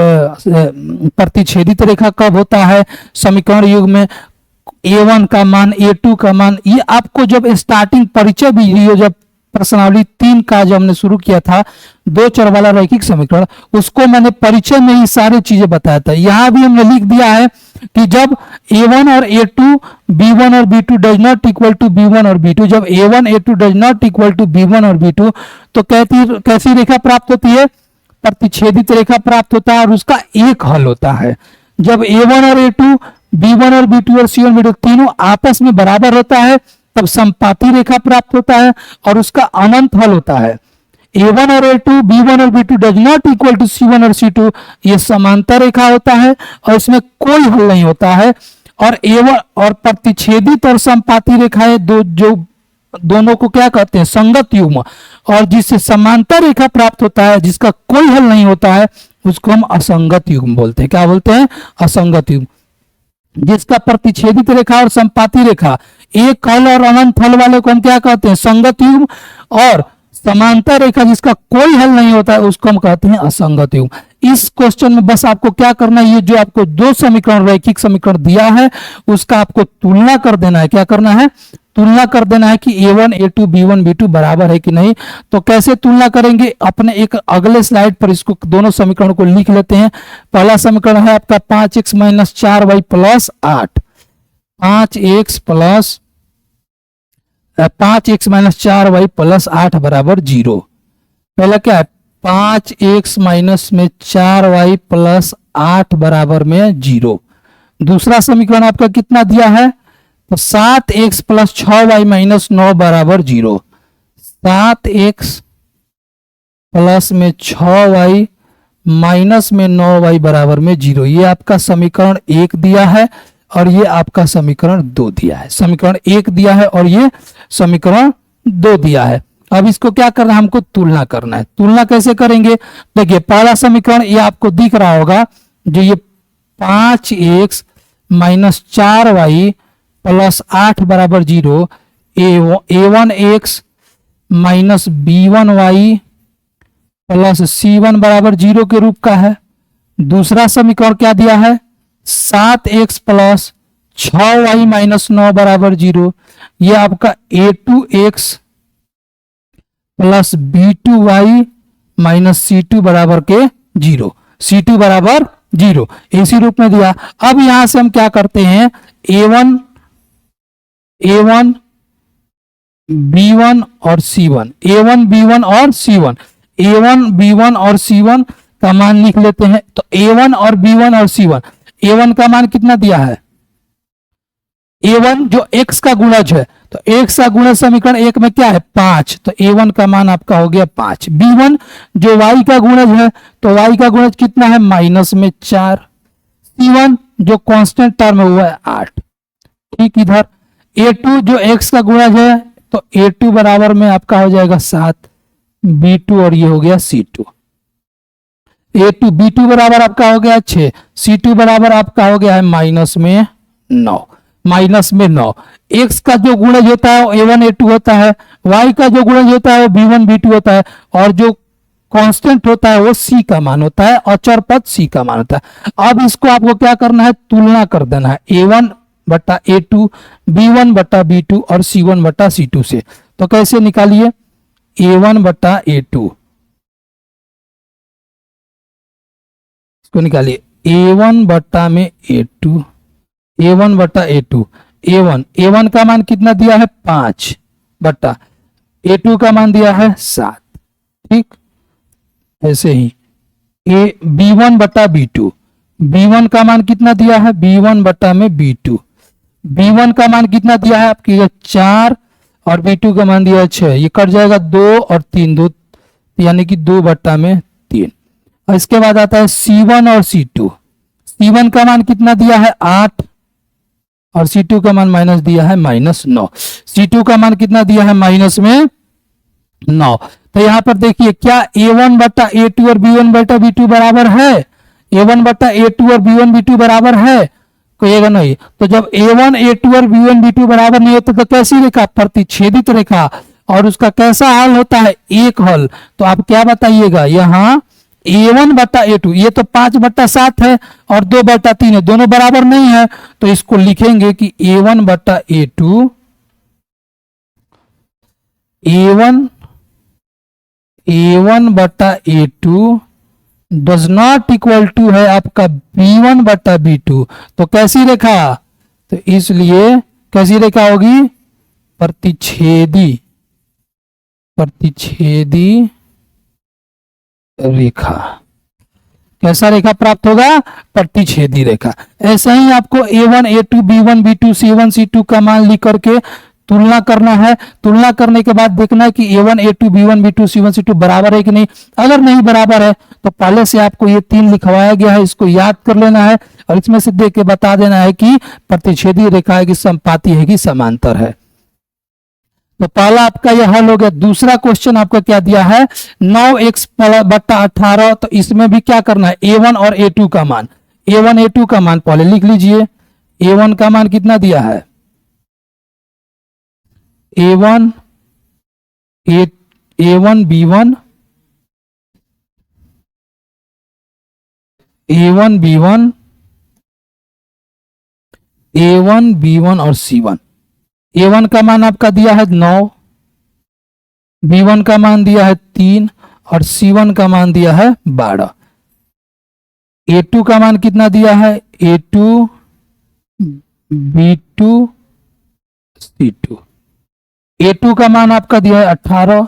प्रतिच्छेदित रेखा कब होता है समीकरण युग में, a1 का मान, a2 का मान, ये आपको जब स्टार्टिंग परिचय वीडियो जब प्रश्नावली 3 का जब हमने शुरू किया था, 2 चर वाला रैखिक समीकरण, उसको मैंने परिचय में ही सारी चीजें बताया था। यहां भी हमने लिख दिया है कि जब a1 और a2, b1 और b2 does not equal to b1 और b2, जब a1 a2 does not equal to b1 और b2, तो कैसी रेखा प्राप्त होती है, प्रतिच्छेदित रेखा प्राप्त होता है, और उसका एक हल होता है। जब a1 और a2, b1 और b2 और c1 b2 तीनों आपस में बराबर होता है, तब समपाती रेखा प्राप्त होता है और उसका अनंत हल होता है। a1 और a2, b1 और b2 does not equal to c1 और c2, ये समांतर रेखा होता है और इसमें कोई हल नहीं होता है। और a1 और प्रतिच्छेदित और समपाती रेखाएं दोनों को क्या कहते हैं, संगत युग्म, और जिससे समांतर रेखा प्राप्त होता है जिसका कोई हल नहीं होता है, उसको हम असंगत युग्म बोलते हैं। क्या बोलते हैं, असंगत युग्म। जिसका प्रतिच्छेदित रेखा और समपाती रेखा एक हल और अनंत हल वाले को हम क्या कहते हैं, संगत युग्म, और समांतर रेखा जिसका कोई हल नहीं होता है उसको हम कहते हैं असंगत युग्म। इस क्वेश्चन में बस आपको क्या करना है, ये जो आपको 2 समीकरण रैखिक समीकरण दिया है उसका आपको तुलना कर देना है। क्या करना है, तुलना कर देना है कि a1 a2 b1 b2 बराबर है कि नहीं। तो कैसे तुलना करेंगे, अपने एक अगले स्लाइड पर इसको दोनों समीकरण को लिख लेते हैं। पहला समीकरण है आपका 5x - 4y + 8, 5x - 4y + 8 बराबर 0। पहला क्या है, 5x - 4y + 8 बराबर में 0। दूसरा समीकरण आपका कितना दिया है, तो 7x + 6y - 9 बराबर 0। 7x प्लस में 6y माइनस में 9y बराबर में 0। ये आपका समीकरण 1 दिया है और ये आपका समीकरण 2 दिया है। समीकरण 1 दिया है और ये समीकरण 2 दिया है। अब इसको क्या करना है, हमको तुलना करना है। तुलना कैसे करेंगे, देखिए पहला समीकरण ये आपको दिख रहा होगा, जो ये 5x - 4y + 8 बराबर 0, a1x - b1y + c1 बराबर 0 के रूप का है। दूसरा समीकरण क्या दिया है, 7x + 6y - 9 बराबर 0। ये आपका a2x + b2y - c2 बराबर के 0, c2 बराबर 0 इसी रूप में दिया। अब यहां से हम क्या करते हैं, a1 b1 और c1, a1 b1 और c1, a1 b1 और c1 का मान लिख लेते हैं। तो A1 और B1 और C1, A1 का मान कितना दिया है, A1 जो x का गुणज है, तो x का गुणज समीकरण एक में क्या है 5, तो A1 का मान आपका हो गया 5। B1 जो y का गुणज है, तो y का गुणज कितना है माइनस में 4। C1 जो कांस्टेंट टर्म है वो है 8। ठीक, इधर A2 जो x का गुणज है, तो A2 बराबर में आपका हो जाएगा 7, B2 और ये हो गया C2। A2 B2 बराबर आपका हो गया 6, C2 बराबर आपका हो गया है माइनस में 9, माइनस में 9। x का जो गुणज होता है वो A1 A2 होता है, y का जो गुणज होता है वो B1 B2 होता है, और जो कांस्टेंट होता है वो c का मान होता है, अचर पद c का मान होता है। अब इसको आपको क्या करना है, तुलना कर देना है A1 बटा A2, B1 बटा B2 और C1 बटा C2 से। तो कैसे निकालिए, A1 बटा A2 इसको निकालिए, A1 बटा में A2, A1 बटा A2, A1 का मान कितना दिया है 5 बटा A2 का मान दिया है 7। ठीक, ऐसे ही B1 बटा B2, B1 का मान कितना दिया है, B1 बटा में B2, B1 का मान कितना दिया है आपकी 4 और B2 का मान दिया है 6, ये कट जाएगा 2 और 3, 2 यानी कि 2 बटा में 3। और इसके बाद आता है C1 और C2, C1 का मान कितना दिया है 8 और C2 का मान माइनस दिया है माइनस 9, C2 का मान कितना दिया है माइनस में 9। तो यहां पर देखिए क्या A1 बटा A2 और B1 बटा B2 बराबर है, A1 बटा A2 और B1 B2 बराबर है, कहिएगा नहीं। तो जब A1 A2 और B1 B2 बराबर नहीं होता तो कैसी रेखा, प्रतिच्छेदित रेखा, और उसका कैसा हल होता है, एक हल। तो आप क्या बताइएगा, यहाँ A1 बटा A2, ये तो 5 बटा 7 है और 2 बटा 3 है, दोनों बराबर नहीं है, तो इसको लिखेंगे कि A1 बटा A2, A1 बटा A2 does not equal to है आपका B1 बटा B2। तो कैसी रेखा, तो इसलिए कैसी रेखा होगी, प्रतिच्छेदी, प्रतिच्छेदी रेखा। कैसा रेखा प्राप्त होगा, प्रतिच्छेदी रेखा। ऐसा ही आपको A1 A2 B1 B2 C1 C2 का मान लिख करके तुलना करना है। तुलना करने के बाद देखना है कि A1 A2 B1 B2 C1 C2 बराबर है कि नहीं। अगर नहीं बराबर है तो पहले से आपको ये 3 लिखवाया गया है, इसको याद कर लेना है और इसमें से देख के बता देना है कि प्रतिच्छेदी रेखा है कि समपाती है कि समांतर है। तो पहला आपका यह हल हो गया। दूसरा क्वेश्चन आपका क्या दिया है, 9x बट्टा 18, तो इसमें भी क्या करना है, A1 और A2 का मान, A1 A2 का मान पहले लिख लीजिए। A1 का मान कितना दिया है, A1 B1, A1 B1, A1 B1 और C1। A1 का मान आपका दिया है 9, B1 का मान दिया है 3 और C1 का मान दिया है 12। A2 का मान कितना दिया है, A2 B2 C2। A2 का मान आपका दिया है 18,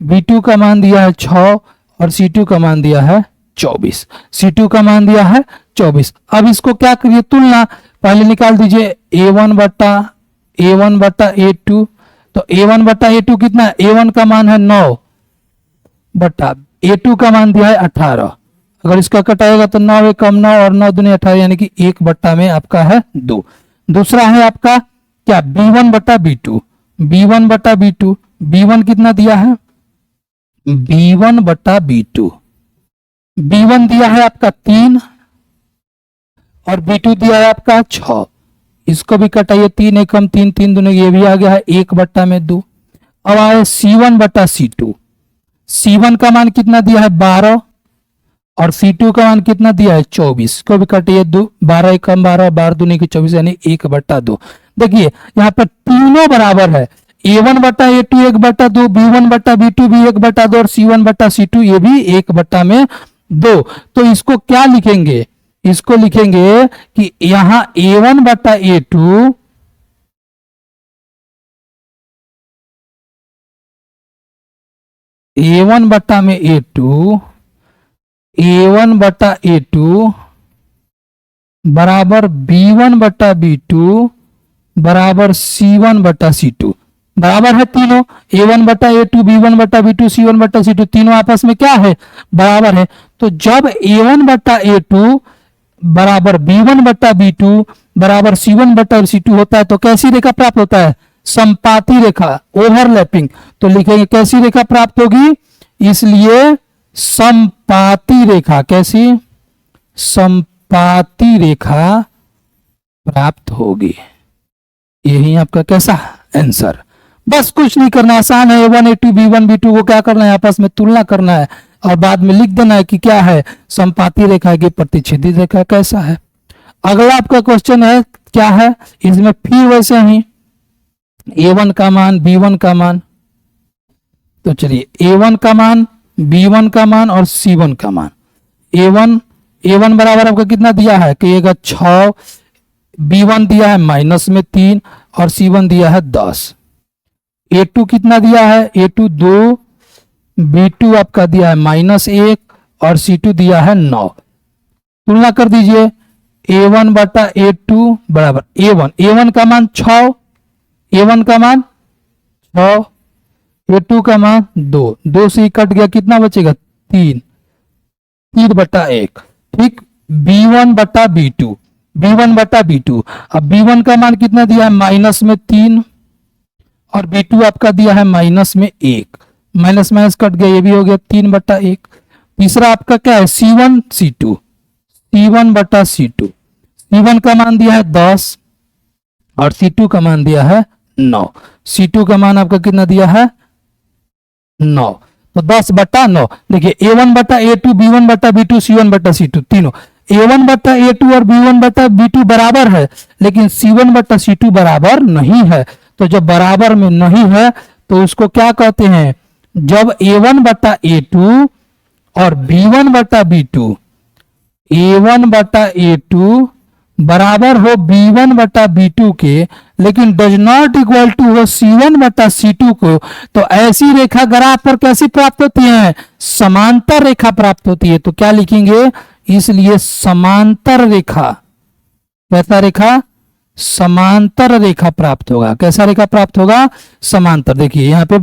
B2 का मान दिया है 6 और C2 का मान दिया है 24। C2 का मान दिया है 24। अब इसको क्या करिए, तुलना पहले निकाल दीजिए, A1 बटा A2, तो A1 बटा A2 कितना है, A1 का मान है 9 बटा A2 का मान दिया है 18। अगर इसका कटाएगा तो 9 एक कम 9 और 9 दूनी 18 यानी कि 1 बट्टा में आपका है 2। दूसरा है आपका क्या, B1 बटा B2, B1 बटा B2, B1 कितना दिया है, B1 बटा B2, B1 दिया है आपका 3 और B2 दिया है आपका 6। इसको भी कटाइए, 3 एक कम 3, 3 दूनी ये भी आ गया है 1 बट्टा में 2। अब आए C1 बटा C2, C1 का मान कितना दिया है 12 और C2 का मान कितना दिया है 24। को भी काटिए, 12 एक कम 12, 12 दूनी की 24 यानी 1 बट्टा 2। देखिए यहाँ पर तीनों बराबर है, A1 बटा A2 1 बट्टा 2, B1 बटा B2 भी 1 बट्टा 2 और C1 बटा C2 ये भी 1 बट्टा में 2। तो इसको क्या लिखेंगे, इसको लिखेंगे कि यहां A1 बटा A2 A1 बट्टा में A2 A1 बटा A2 बराबर B1 बटा B2 बराबर C1 बटा C2 बराबर है तीनों। A1 बटा A2 B1 बटा B2 C1 बटा C2 तीनों आपस में क्या है, बराबर है। तो जब A1 बटा A2 बराबर B1 बटा B2 बराबर C1 बटा C2 होता है तो कैसी रेखा प्राप्त होता है, समपाती रेखा, ओवरलैपिंग। तो लिखेंगे कैसी रेखा प्राप्त होगी, इसलिए समपाती रेखा, कैसी, समपाती रेखा प्राप्त होगी। यही आपका कैसा आंसर। बस कुछ नहीं करना, आसान है। A1 A2 B1 B2 को क्या करना है, आपस में तुलना करना है और बाद में लिख देना है कि क्या है, समपाती रेखा की प्रतिच्छेदी रेखा कैसा है। अगला आपका क्वेश्चन है क्या है, इसमें फिर वैसे ही A1 का मान B1 का मान, तो चलिए A1 का मान B1 का मान और C1 का मान। A1 बराबर आपका कितना दिया है, कहिएगा 6, B1 दिया है -3 और C1 दिया है 10। A2 कितना दिया है, A2 2, B2 आपका दिया है -1 और C2 दिया है 9। तुलना कर दीजिए, A1 बटा A2 बराबर A1 का मान 6, A1 का मान 6, A2 का मान 2 से ही कट गया, कितना बचेगा 3 बटा 1। ठीक, B1 बटा B2, अब B1 का मान कितना दिया है, -3 और B2 आपका दिया है -1, माइनस माइनस कट गया, ये भी हो गया 3 बटा 1। तीसरा आपका क्या है, C1 बटा C2, C1 का मान दिया है 10 और C2 का मान दिया है 9। C2 का मान आपका कितना दिया है 9, तो 10 बटा 9। देखिए A1 बटा A2 B1 बटा B2 C1 बटा C2 तीनों A1 बटा A2 और B1 बटा B2 बराबर है, लेकिन C1 बटा C2 बराबर नहीं है। तो जब बराबर में नहीं है तो उसको क्या कहते हैं, जब A1 बटा A2 और B1 बटा B2, A1 बटा A2 बराबर हो B1 बटा B2 के, लेकिन डज नॉट इक्वल टू हो C1 बटा C2 को, तो ऐसी रेखा ग्राफ पर कैसी प्राप्त होती है, समांतर रेखा प्राप्त होती है। तो क्या लिखेंगे, इसलिए समांतर रेखा, कैसा रेखा, समांतर रेखा प्राप्त होगा। कैसा रेखा प्राप्त होगा, समांतर। देखिए यहां पे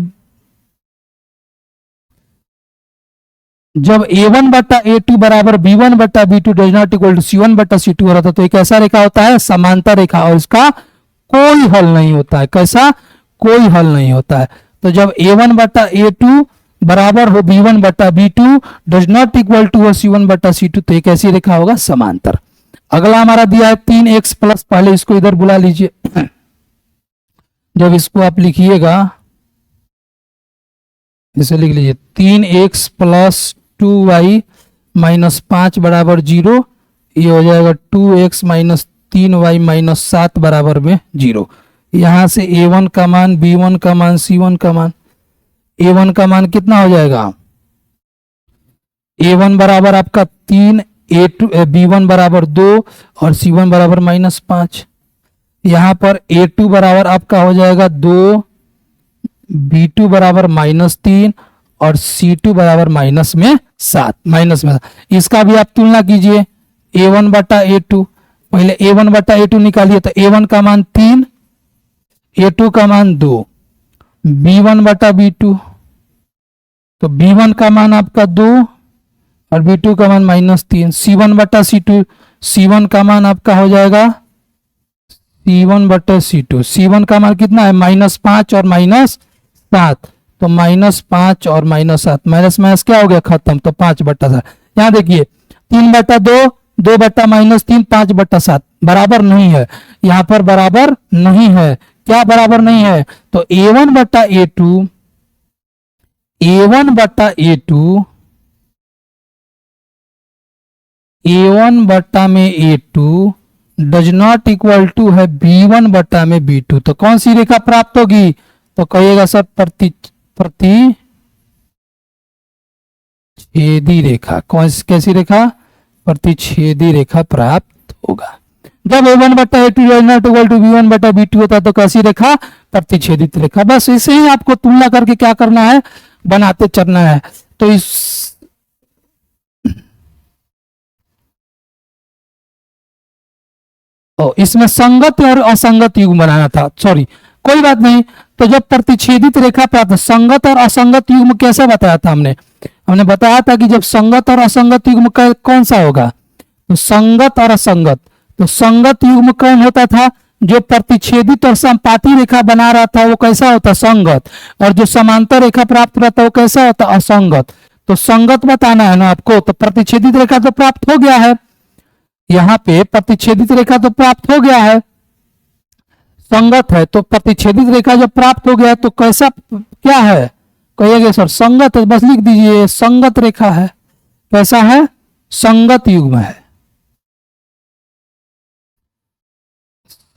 जब A1 बटा A2 बराबर B1 बटा B2 does not equal to C1 बटा C2 हो रहा था, तो एक ऐसा रेखा होता है समांतर रेखा और इसका कोई हल नहीं होता है। कैसा, कोई हल नहीं होता है। तो जब A1 बटा A2 बराबर हो B1 बटा B2 does not equal to C1 बटा C2, तो एक ऐसी रेखा होगा समांतर। अगला हमारा दिया है 3x प्लस, पहले इसको इधर बुला लीजिए। जब इसको आप लिखिएगा, इसे लिख लीजिए 3x प्लस 2y माइनस 5 बराबर 0, ये हो जाएगा 2x माइनस 3y माइनस 7 बराबर में 0। यहां से A1 का मान B1 का मान C1 का मान, A1 का मान कितना हो जाएगा, A1 बराबर आपका 3, B1 बराबर 2 और C1 बराबर -5। यहां पर A2 बराबर आपका हो जाएगा 2, B2 बराबर -3 और C2 बराबर -7। इसका भी आप तुलना कीजिए, A1 बटा A2, पहले A1 बटा A2 निकालिए, तो A1 का मान 3, A2 का मान 2, B1 बटा B2, तो B1 का मान आपका 2 और B2 का मान -3। C1 बटा C2, C1 का मान आपका हो जाएगा C1 बटा C2, C1 का मान कितना है, -5 और -7, तो -5 और -7, माइनस माइनस क्या हो गया, खत्म, तो 5 बटा 7। यहाँ देखिए 3 बटा 2, 2 बटा -3, 5 बटा 7 बराबर नहीं है, यहाँ पर बराबर नहीं है। क्या बराबर नहीं है, तो A1 बटा A2, A1 बटा A2, A1 बटा में A2 does not equal to है B1 बटा में B2, तो कौन सी रेखा प्राप्त होगी, तो कहिएगा सर प्रतिच्छेदी रेखा। कैसी रेखा, प्रतिच्छेदी रेखा प्राप्त होगा। जब A1 बटा A2 does not equal to B1 बटा B2 होता है तो कैसी रेखा, प्रतिच्छेदित रेखा। बस इसे ही आपको तुलना करके क्या करना है, बनाते चलना है। तो इसमें संगत और असंगत युग्म बनाना था, सॉरी कोई बात नहीं। तो जब प्रतिच्छेदित रेखा प्राप्त, संगत और असंगत युग्म कैसे बताया था हमने बताया था कि जब संगत और असंगत युग्म कौन सा होगा, तो संगत और असंगत। तो संगत युग्म कौन होता था, जो प्रतिच्छेदित और संपाती रेखा बना रहा था वो कैसा होता, संगत। और जो समांतर रेखा प्राप्त रहा था वो कैसा होता, असंगत। तो संगत बताना है ना आपको, तो प्रतिच्छेदित रेखा तो प्राप्त हो गया है, यहाँ पे प्रतिच्छेदित रेखा तो प्राप्त हो गया है, संगत है। तो प्रतिच्छेदित रेखा जब प्राप्त हो गया तो कैसा क्या है, कहिएगा सर संगत है, बस लिख दीजिए संगत रेखा है। कैसा है, संगत युग्म है,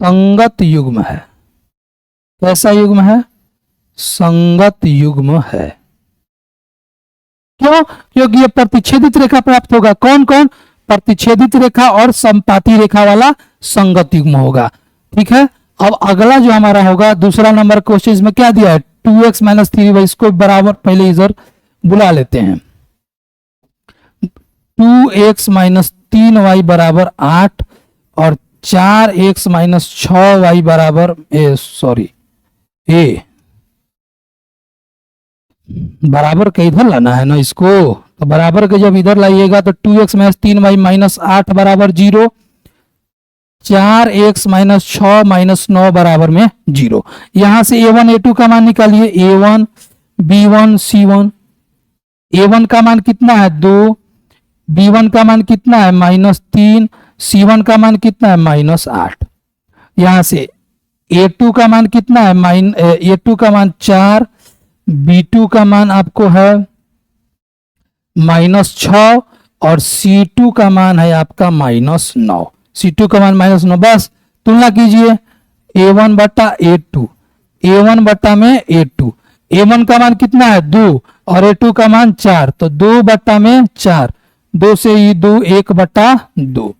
संगत युग्म है। कैसा युग्म है, संगत युग्म है। क्यों, क्योंकि ये प्रतिच्छेदित रेखा प्राप्त होगा, कौन कौन, प्रतिच्छेदित रेखा और संपाती रेखा वाला संगत युग्म होगा। ठीक है, अब अगला जो हमारा होगा दूसरा नंबर क्वेश्चन, इसमें क्या दिया है 2x माइनस 3y, इसको बराबर पहले इधर बुला लेते हैं। 2x माइनस 3y बराबर 8 और 4x माइनस 6y बराबर सॉरी ए, बराबर के इधर लाना है ना इसको, तो बराबर के जब इधर लाइएगा तो 2x माइनस 3y माइनस 8 बराबर 0, 4x माइनस 6 माइनस 9 बराबर में 0। यहां से a1 a2 का मान निकालिए, a1 b1 c1। a1 का मान कितना है 2, b1 का मान कितना है -3, c1 का मान कितना है -8। यहां से a2 का मान कितना है, a2 का मान 4, b2 का मान आपको है -6 और c2 का मान है आपका -9। c2 का मान -9, बस तुलना कीजिए a1 बटा a2, a1 बटा में a2। a1 का मान कितना है 2 और a2 का मान 4, तो 2 बटा में 4, 2 से ही 2, 1 बटा 2।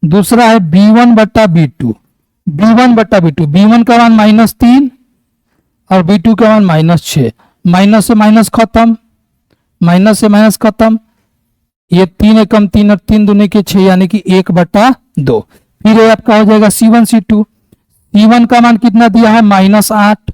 दूसरा है b1 बटा b2, b1 बटा b2, b1 का मान -3 और b2 का मान -6, माइनस से माइनस खत्म, माइनस से माइनस खत्म, ये 3 एकम 3 और 3 दूनी के 6 यानी कि 1 बटा 2। फिर ये आपका हो जाएगा c1 c2, c1 का मान कितना दिया है -8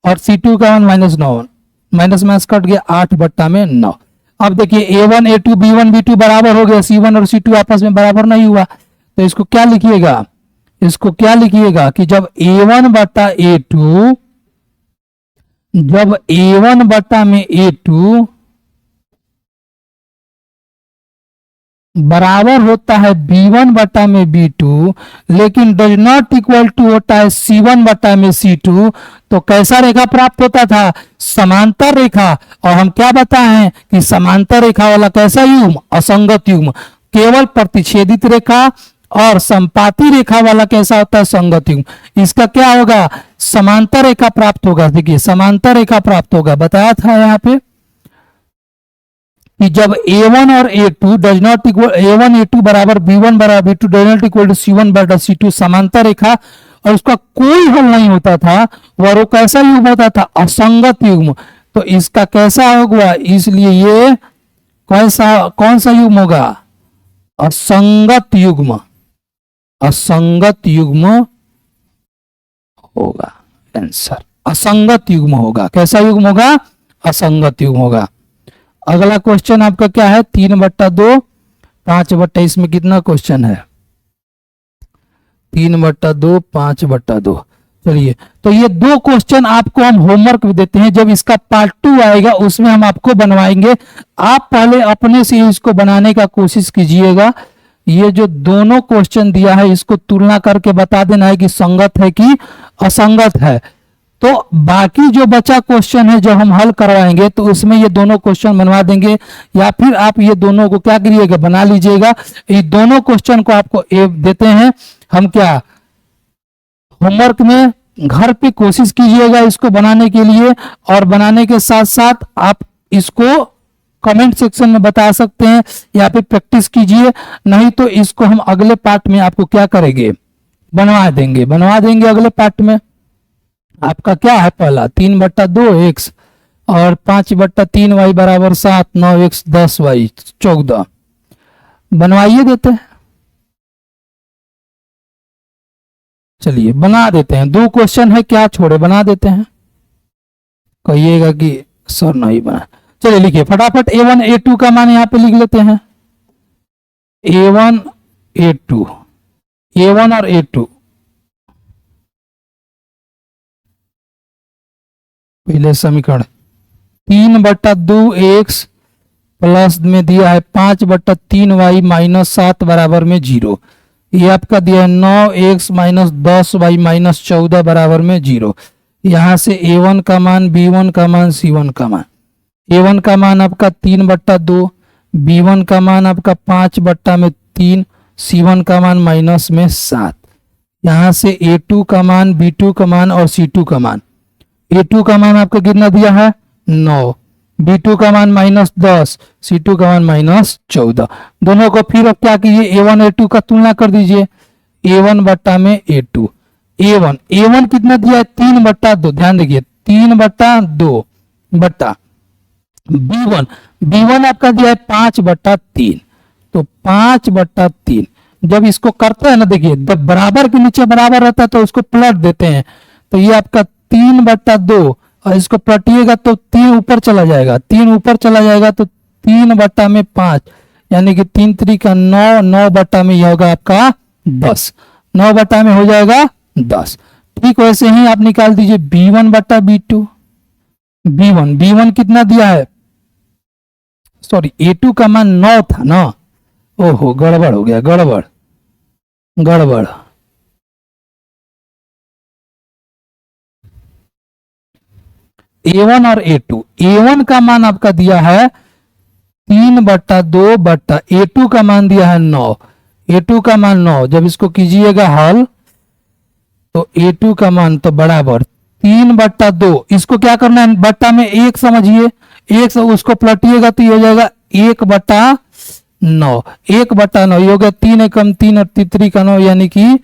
और c2 का मान -9, माइनस माइनस कट गया 8 बट्टा में 9। अब देखिए a1 a2 b1 b2 बराबर हो गया, c1 और c2 आपस में बराबर नहीं हुआ, तो इसको क्या लिखिएगा, इसको क्या लिखिएगा कि जब a1 बटा a2, जब a1 बटा में a2 बराबर होता है b1 बटा में b2, लेकिन डज नॉट इक्वल टू होता है c1 बटा में c2, तो कैसा रेखा प्राप्त होता था, समांतर रेखा। और हम क्या बताए हैं कि समांतर रेखा वाला कैसा युग्म, असंगत युग्म। केवल प्रतिच्छेदित रेखा और संपाती रेखा वाला कैसा होता है, संगत युग्म। इसका क्या होगा, समांतर रेखा प्राप्त होगा। देखिए समांतर रेखा प्राप्त होगा, बताया था यहाँ पे कि जब a1 और a2 does not equal, a1 a2 बराबर b1 बराबर b2 does not equal to c1 बटा c2, समांतर रेखा और उसका कोई हल नहीं होता था, वो कैसा युग्म होता था, असंगत युग्म। तो इसका कैसा होगा, इसलिए ये कैसा, कौन सा युग्म होगा, असंगत युग्म, असंगत युग्म होगा। आंसर असंगत युग्म होगा। कैसा युग्म होगा, असंगत युग्म होगा। अगला क्वेश्चन आपका क्या है, 3/2 5/, इसमें कितना क्वेश्चन है, 3/2 5/2। चलिए, तो ये 2 क्वेश्चन आपको हम होमवर्क भी देते हैं, जब इसका पार्ट 2 आएगा उसमें हम आपको बनवाएंगे। आप पहले अपने से इसको बनाने का कोशिश कीजिएगा। ये जो दोनों क्वेश्चन दिया है इसको तुलना करके बता देना है कि संगत है कि असंगत है। तो बाकी जो बचा क्वेश्चन है जो हम हल करवाएंगे तो उसमें ये दोनों क्वेश्चन बनवा देंगे, या फिर आप ये दोनों को क्या करिएगा, बना लीजिएगा। ये दोनों क्वेश्चन को आपको देते हैं हम, क्या होमवर्क में घर पे कोशिश कीजिएगा इसको बनाने के लिए, और बनाने के साथ साथ आप इसको कमेंट सेक्शन में बता सकते हैं या फिर प्रैक्टिस कीजिए। नहीं तो इसको हम अगले पार्ट में आपको क्या करेंगे, बनवा देंगे अगले पार्ट में। आपका क्या है, पहला 3/2 x और 5/3 y बराबर 7, 9x 10 y 14 बनवाइए देते हैं। चलिए बना देते हैं, 2 क्वेश्चन है, क्या छोड़े, बना देते हैं। कहिएगा कि सर नहीं बना। चलिए लिखिए फटाफट, A1 A2 का मान यहाँ पे लिख लेते हैं। A1 A2, A1 और A2, पहले समीकरण 3/2x प्लस में दिया है 5/3y माइनस 7 बराबर में 0। ये आपका दिया है 9x माइनस 10y माइनस 14 बराबर में 0। यहाँ से A1 का मान, B1 का मान, C1 का मान। A1 का मान आपका 3/2, B1 का मान आपका 5/3, C1 का मान माइनस में 7। यहाँ से A2 का मान, B2 का मान और C2 का मान। A2 का मान आपका कितना दिया है 9, B2 का मान माइनस 10, C2 का मान माइनस 14। दोनों को फिर अब क्या कीजिए, A1 A2 का तुलना कर दीजिए। A1 बट्टा में A2, A1 कितना दिया है 3/2, ध्यान देखिए 3/2 बट्टा B1 आपका दिया है 5/3, तो 5/3 जब इसको करते हैं ना, देखिए जब बराबर के नीचे बराबर रहता है तो उसको पलट देते हैं, तो ये आपका 3/2 और इसको पलटिएगा तो 3 ऊपर चला जाएगा, 3 ऊपर चला जाएगा तो 3/5, यानी कि 3 3 का 9, 9 में यह होगा आपका 10, 9 में हो जाएगा 10। ठीक वैसे ही आप निकाल दीजिए B1/B2। B1 कितना दिया है, सॉरी A2 का मान 9 था ना, ओहो गड़बड़ हो गया, गड़बड़। A1 और A1 का मान आपका दिया है 3/2 बट्टा A2 का मान दिया है 9, A2 का मान 9, जब इसको कीजिएगा हल तो A2 का मान तो बराबर 3/2, इसको क्या करना है बट्टा में 1 समझिए, 1 से उसको पलटिएगा तो ये हो जाएगा 1/9, 1/9 ये हो गया 3 एकम 3 और 3 का 9, यानी कि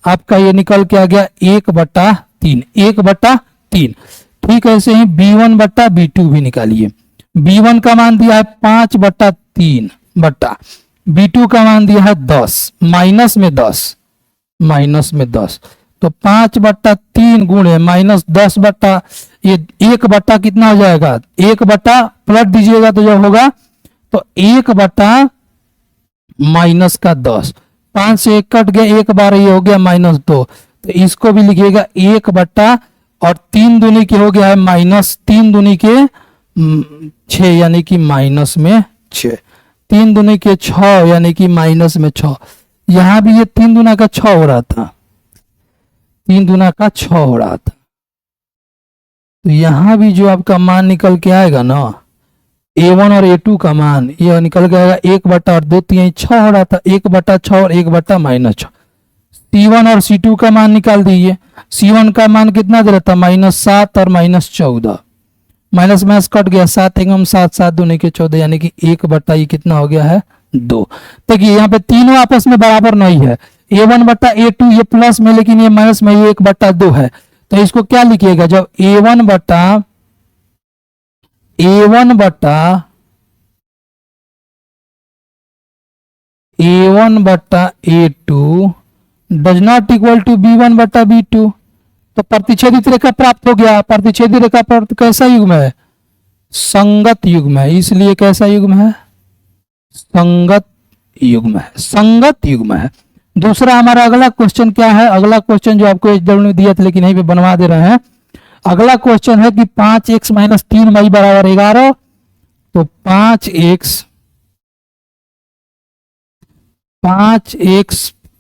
आपका ये निकल के आ गया 1/3, 1/3। ठीक है, ऐसे ही B1/B2 भी निकालिए। B1 का मान दिया है 5/3 बट्टा B2 का मान दिया है 10, माइनस में 10, तो 5/3 गुणे माइनस 10 बट्टा ये 1 बट्टा कितना हो जाएगा, 1 बट्टा पलट दीजिएगा तो जब होगा तो 1 बट्टा माइनस का 10, 5 से 1 कट गया, 1 बार ये हो गया -2, तो इसको भी लिखिएगा 1 बट्टा और 3 दूनी के हो गया है माइनस, 3 दूनी के 6 यानी कि माइनस में 6, 3 दूनी के 6 यानी कि माइनस में 6। यहां भी ये 3 दूना का 6 हो रहा था, 3 दूना का 6 हो रहा था, तो यहां भी जो आपका मान निकल के आएगा ना A1 और A2 का मान ये निकल के आएगा 1 बट्टा और 2 3 6 हो रहा था, 1/6 और 1/-6। C1 और C2 का मान निकाल दीजिए। C1 का मान कितना दे रहा था -7 और -14, माइनस माइनस कट गया, 7 एकम 7, 7 दूनी के 14, यानी कि 1 बट्टा ये कितना हो गया है 2। देखिए यहाँ पे तीनों आपस में बराबर नहीं है, A1 बट्टा A2 ये प्लस में, लेकिन ये माइनस में, ये 1/2 है, तो इसको क्या लिखिएगा, जब A1 बट्टा A1 बट्टा A2 does not equal to B1/B2, तो प्रतिच्छेदित रेखा प्राप्त हो गया। प्रतिच्छेदित रेखा प्राप्त कैसा युग्म है, संगत युग्म है, इसलिए कैसा युग्म है, संगत युग्म है, संगत युग्म है। दूसरा हमारा अगला क्वेश्चन क्या है, अगला क्वेश्चन जो आपको एचडब्ल्यू ने दिया था लेकिन यहीं पे बनवा दे रहे हैं। अगला क्वेश्चन है कि 5x माइनस 3y बराबर 11, तो 5x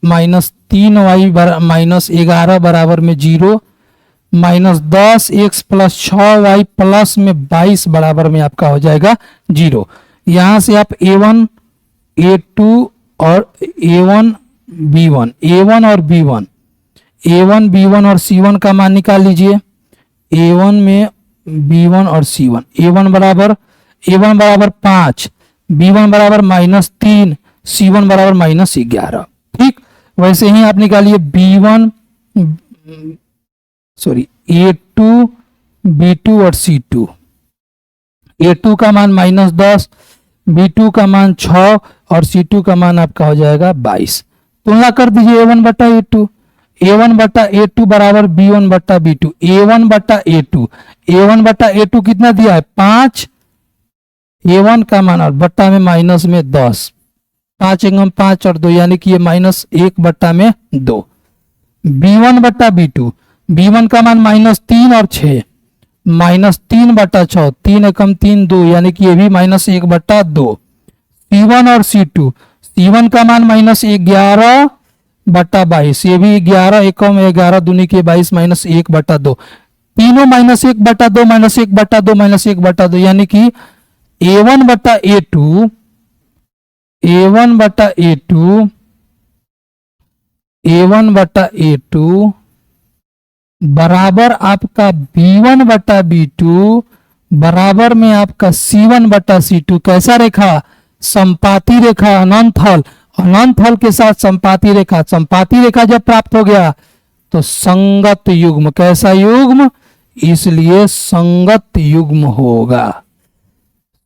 माइनस 3y माइनस 11 बराबर में 0, minus 10x plus 6y plus में 22 बराबर में आपका हो जाएगा 0। यहां से आप A1 A2 और A1 B1 और C1 का मान निकाल लीजिए। A1 में B1 और C1, A1 बराबर 5, B1 बराबर -3, C1 बराबर -11। ठीक वैसे ही आप निकालिए A2 B2 और C2। A2 का मान -10, B2 का मान 6 और C2 का मान आपका हो जाएगा 22। तुलना कर दीजिए A1 बटा A2, A1 बटा A2 बराबर B1 बटा B2। A1 बटा A2, A1 बटा A2 कितना दिया है 5, A1 का मान और बट्टा में माइनस में 10, 5 एवं 5 और 2 यानी कि ये -1 बट्टा में 2। B1 बटा B2, B1 का मान -3 और 6, -3 बटा 6, 3 एकम 3 2 यानी कि ये भी -1 बटा 2। C1 और C2, C1 का मान -11 बटा 22, ये भी 11 एकम 11 दूनी के 22 -1 बटा 2, तीनों -1 बटा 2 -1 बटा 2 -1 बटा 2 यानी कि A1 बटा A2, A1 बटा A2, A1 बटा A2 बराबर आपका B1 बटा B2 बराबर में आपका C1 बटा C2। कैसा रेखा? संपाती रेखा, अनंत हल, अनंत हल के साथ संपाती रेखा। संपाती रेखा जब प्राप्त हो गया तो संगत युग्म, कैसा युग्म? इसलिए संगत युग्म होगा,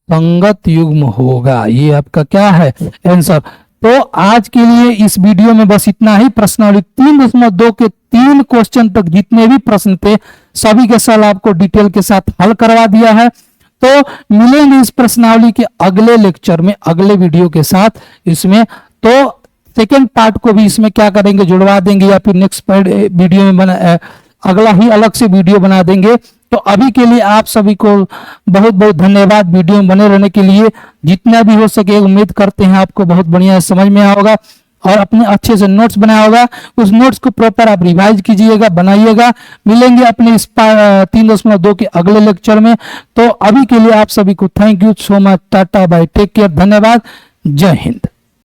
संगत युग्म होगा। ये आपका क्या है आंसर। तो आज के लिए इस वीडियो में बस इतना ही। प्रश्नावली 3.2 के 3 क्वेश्चन तक जितने भी प्रश्न थे सभी के सवाल आपको डिटेल के साथ हल करवा दिया है। तो मिलेंगे इस प्रश्नावली के अगले लेक्चर में, अगले वीडियो के साथ इसमें। तो सेकेंड पार्ट को भी इसमें क्या करेंगे, जुड़वा देंगे या फिर नेक्स्ट वीडियो में अगला ही अलग से वीडियो बना देंगे। तो अभी के लिए आप सभी को बहुत बहुत धन्यवाद वीडियो में बने रहने के लिए। जितना भी हो सके उम्मीद करते हैं आपको बहुत बढ़िया समझ में आया होगा और अपने अच्छे से नोट्स बनाया होगा। उस नोट्स को प्रॉपर आप रिवाइज कीजिएगा, बनाइएगा। मिलेंगे अपने इस 3.2 के अगले लेक्चर में। तो अभी के लिए आप सभी को थैंक यू सो मच, टाटा बाय, टेक केयर, धन्यवाद, जय हिंद।